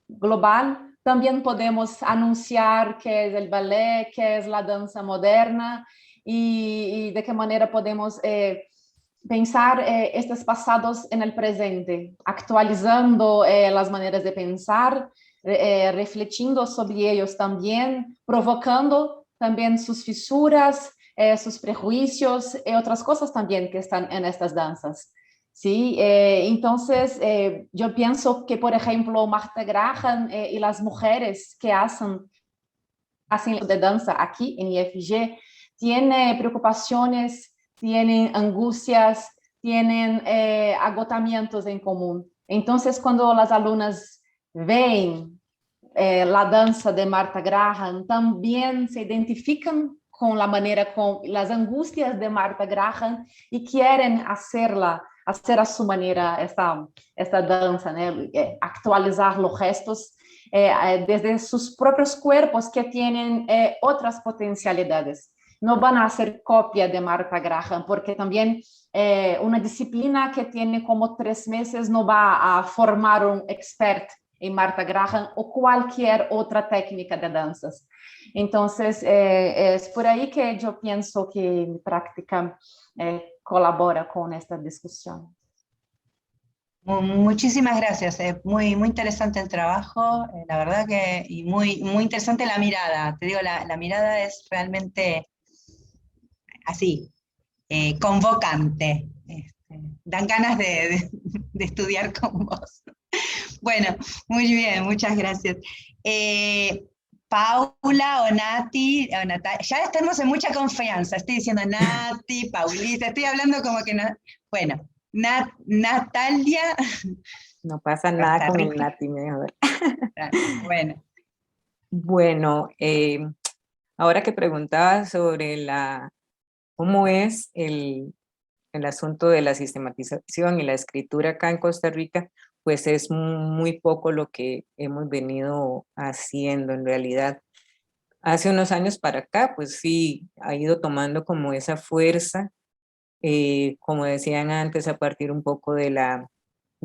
S3: global, también podemos anunciar qué es el ballet, qué es la danza moderna y de qué manera podemos pensar estos pasados en el presente, actualizando las maneras de pensar, refletiendo sobre ellos también, provocando también sus fisuras, sus prejuicios y otras cosas también que están en estas danzas. ¿Sí? Entonces, yo pienso que, por ejemplo, Marta Graham y las mujeres que hacen de danza aquí en IFG tienen preocupaciones, tienen angustias, tienen agotamientos en común. Entonces, cuando las alumnas ven la danza de Marta Graham, también se identifican con la manera, con las angustias de Marta Graham y quieren hacer a su manera esta danza, ¿no? Actualizar los gestos desde sus propios cuerpos que tienen otras potencialidades. No van a hacer copia de Marta Graham, porque también una disciplina que tiene como 3 meses no va a formar un experto en Marta Graham o cualquier otra técnica de danzas. Entonces, es por ahí que yo pienso que mi práctica colabora con esta discusión.
S1: Muchísimas gracias, muy, muy interesante el trabajo, la verdad que, y muy, muy interesante la mirada, te digo, la mirada es realmente así, convocante, dan ganas de estudiar con vos. Bueno, muy bien, muchas gracias. Paula o Nati, o Natalia, ya estamos en mucha confianza, estoy diciendo Nati, Paulita, estoy hablando como que no, bueno, Natalia.
S8: No pasa nada con el Nati, mejor.
S1: Bueno.
S8: Bueno, ahora que preguntaba sobre cómo es el asunto de la sistematización y la escritura acá en Costa Rica, pues es muy poco lo que hemos venido haciendo en realidad. Hace unos años para acá, pues sí, ha ido tomando como esa fuerza, como decían antes, a partir un poco de la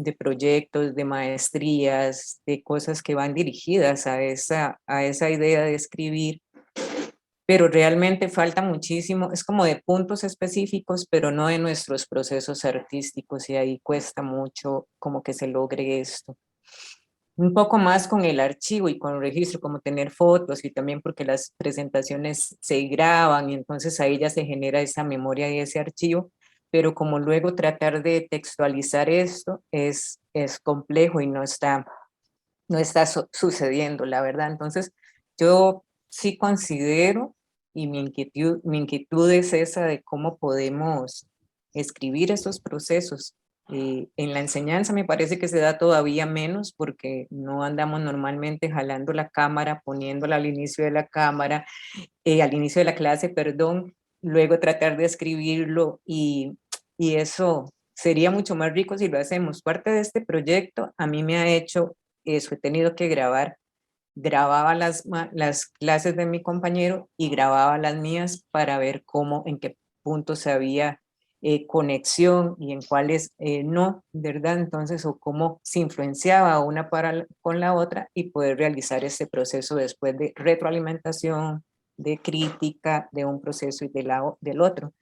S8: de proyectos, de maestrías, de cosas que van dirigidas a esa idea de escribir, pero realmente falta muchísimo, es como de puntos específicos, pero no de nuestros procesos artísticos, y ahí cuesta mucho como que se logre esto. Un poco más con el archivo y con el registro, como tener fotos, y también porque las presentaciones se graban y entonces ahí ya se genera esa memoria y ese archivo, pero como luego tratar de textualizar esto es complejo y no está sucediendo, la verdad. Entonces yo sí considero, y mi inquietud es esa de cómo podemos escribir esos procesos. En la enseñanza me parece que se da todavía menos porque no andamos normalmente jalando la cámara, poniéndola al inicio de la cámara, al inicio de la clase, perdón, luego tratar de escribirlo y eso sería mucho más rico si lo hacemos. Parte de este proyecto a mí me ha hecho eso, he tenido que grababa las clases de mi compañero y grababa las mías para ver en qué puntos había conexión y en cuáles no, ¿verdad? Entonces, o cómo se influenciaba una con la otra y poder realizar ese proceso después de retroalimentación, de crítica, de un proceso y del otro.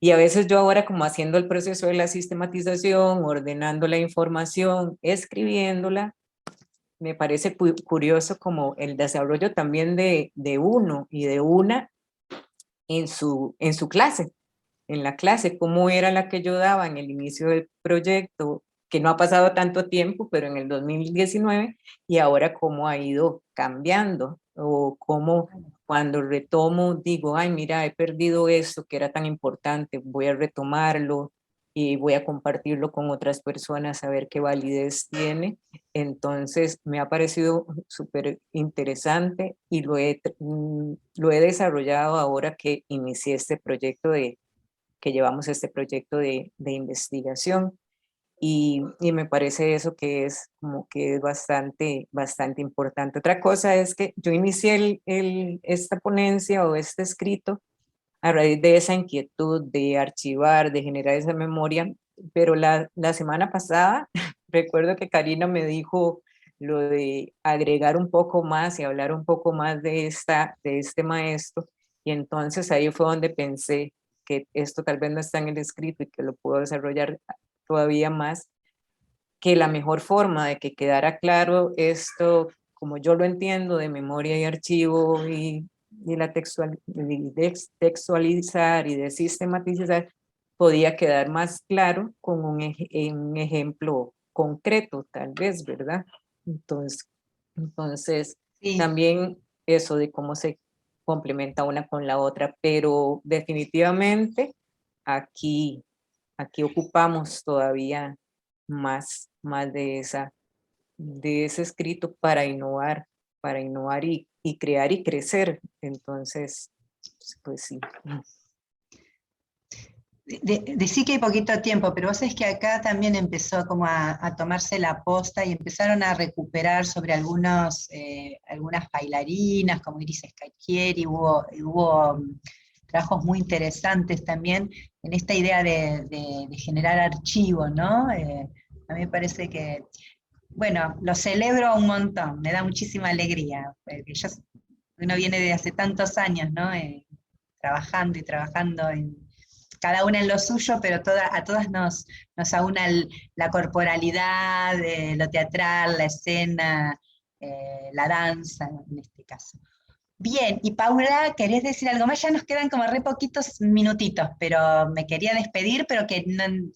S8: Y a veces yo ahora como haciendo el proceso de la sistematización, ordenando la información, escribiéndola, me parece curioso como el desarrollo también de uno y de una en su clase, en la clase, cómo era la que yo daba en el inicio del proyecto, que no ha pasado tanto tiempo, pero en el 2019, y ahora cómo ha ido cambiando, o cómo cuando retomo digo, ay, mira, he perdido esto que era tan importante, voy a retomarlo y voy a compartirlo con otras personas a ver qué validez tiene. Entonces me ha parecido súper interesante y lo he desarrollado ahora que inicié este proyecto que llevamos este proyecto de investigación, y me parece eso que es como que es bastante importante. Otra cosa es que yo inicié esta ponencia o este escrito a raíz de esa inquietud de archivar, de generar esa memoria, pero la semana pasada recuerdo que Karina me dijo lo de agregar un poco más y hablar un poco más de este maestro, y entonces ahí fue donde pensé que esto tal vez no está en el escrito y que lo puedo desarrollar todavía más, que la mejor forma de que quedara claro esto, como yo lo entiendo, de memoria y archivo y la textualizar y de sistematizar, podía quedar más claro con un ejemplo concreto, tal vez, ¿verdad? Entonces
S1: Sí.
S8: también eso de cómo se complementa una con la otra, pero definitivamente aquí ocupamos todavía más de ese escrito para innovar y crear y crecer. Entonces, pues sí.
S1: Decí que hay poquito tiempo, pero vos sabés que acá también empezó como a tomarse la posta y empezaron a recuperar sobre algunas bailarinas, como Iris Scacchieri, hubo trabajos muy interesantes también en esta idea de generar archivo, ¿no? A mí me parece que, bueno, lo celebro un montón, me da muchísima alegría, porque uno viene de hace tantos años, ¿no? Trabajando y trabajando cada una en lo suyo, pero a todas nos aúna la corporalidad, lo teatral, la escena, la danza, en este caso. Bien, y Paula, ¿querés decir algo más? Ya nos quedan como re poquitos minutitos, pero me quería despedir, pero que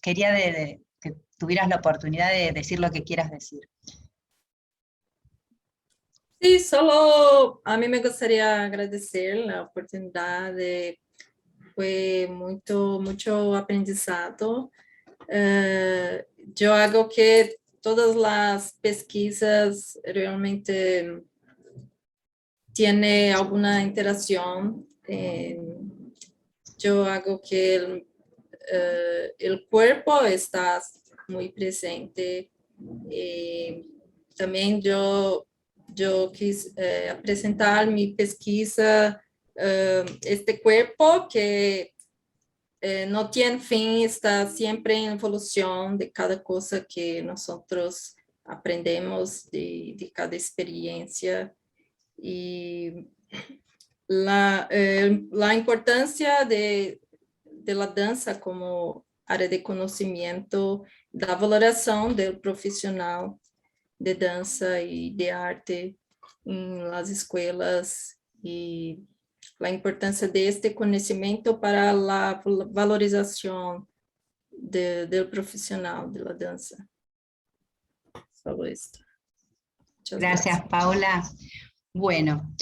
S1: quería que tuvieras la oportunidad de decir lo que quieras decir.
S5: Sí, solo a mí me gustaría agradecer la oportunidad fue mucho aprendizado. Yo hago que todas las pesquisas realmente tiene alguna interacción. Yo hago que el cuerpo está muy presente. También yo quis presentar mi pesquisa, este cuerpo que no tiene fin, está siempre en evolución de cada cosa que nosotros aprendemos de cada experiencia. Y la importancia de la danza como área de conocimiento, da valoração do profissional de dança e de arte em las escolas, e a importância deste conhecimento para a valorização do profissional de la dança. Solo esto. Muchas
S1: Gracias, Paula. Bueno,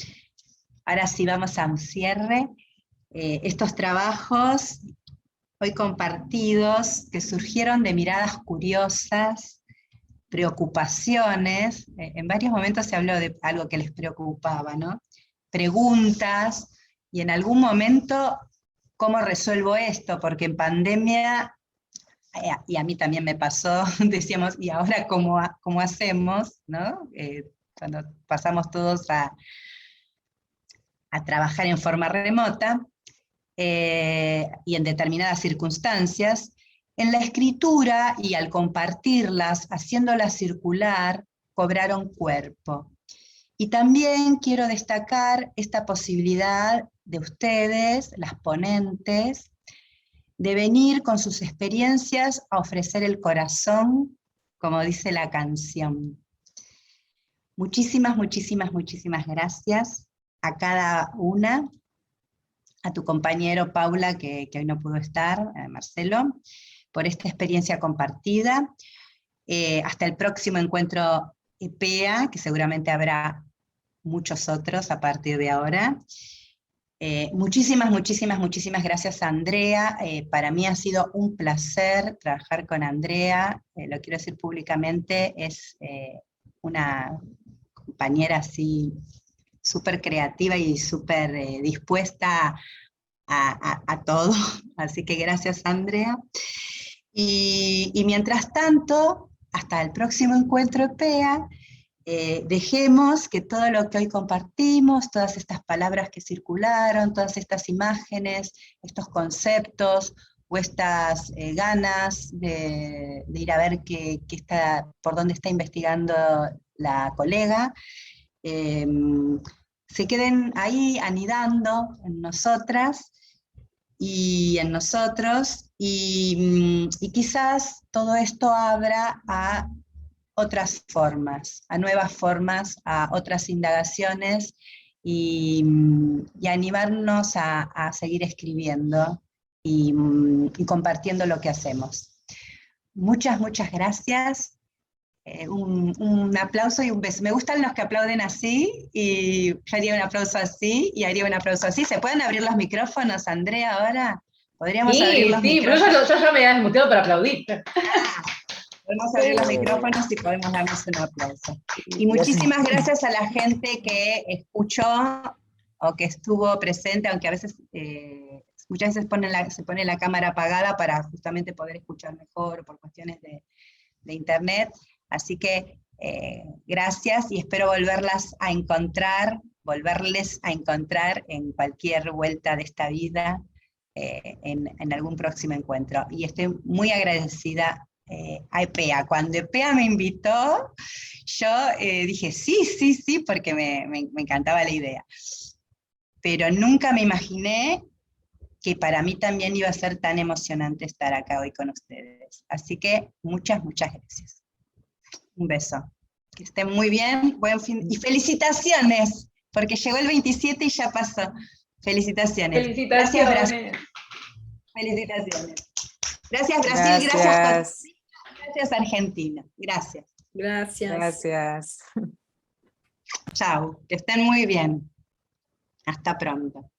S1: ahora sí vamos a un cierre. Estos trabajos hoy compartidos, que surgieron de miradas curiosas, preocupaciones, en varios momentos se habló de algo que les preocupaba, ¿no? Preguntas, y en algún momento, ¿cómo resuelvo esto? Porque en pandemia, y a mí también me pasó, decíamos, ¿y ahora cómo hacemos? ¿No? Cuando pasamos todos a trabajar en forma remota, y en determinadas circunstancias, en la escritura y al compartirlas, haciéndolas circular, cobraron cuerpo. Y también quiero destacar esta posibilidad de ustedes, las ponentes, de venir con sus experiencias a ofrecer el corazón, como dice la canción. Muchísimas, muchísimas, muchísimas gracias a cada una, a tu compañero Paula, que hoy no pudo estar, Marcelo, por esta experiencia compartida. Hasta el próximo encuentro EPEA, que seguramente habrá muchos otros a partir de ahora. Muchísimas, muchísimas, muchísimas gracias a Andrea. Para mí ha sido un placer trabajar con Andrea, lo quiero decir públicamente, es una compañera así súper creativa y súper dispuesta a todo, así que gracias, Andrea. Y mientras tanto, hasta el próximo encuentro EPEA, dejemos que todo lo que hoy compartimos, todas estas palabras que circularon, todas estas imágenes, estos conceptos, o estas ganas de ir a ver por dónde está investigando la colega, se queden ahí anidando en nosotras y en nosotros, y quizás todo esto abra a otras formas, a nuevas formas, a otras indagaciones, y animarnos a seguir escribiendo y compartiendo lo que hacemos. Muchas, muchas gracias. Un aplauso y un beso. Me gustan los que aplauden así, y yo haría un aplauso así, y haría un aplauso así. ¿Se pueden abrir los micrófonos, Andrea, ahora? ¿Podríamos abrir los micrófonos?
S6: Pero yo ya me había desmuteado para aplaudir.
S1: Podemos abrir los micrófonos y podemos darnos un aplauso. Y muchísimas gracias a la gente que escuchó o que estuvo presente, aunque a veces muchas veces se pone la cámara apagada para justamente poder escuchar mejor por cuestiones de internet. Así que gracias, y espero volverles a encontrar en cualquier vuelta de esta vida, en algún próximo encuentro. Y estoy muy agradecida a EPEA. Cuando EPEA me invitó, yo dije sí, porque me encantaba la idea. Pero nunca me imaginé que para mí también iba a ser tan emocionante estar acá hoy con ustedes. Así que muchas, muchas gracias. Un beso. Que estén muy bien, buen fin, y felicitaciones, porque llegó el 27 y ya pasó. Felicitaciones.
S6: Felicitaciones.
S1: Gracias. Felicitaciones. Gracias, Brasil, gracias, gracias, Argentina. Gracias.
S5: Gracias.
S8: Gracias.
S1: Chao, que estén muy bien. Hasta pronto.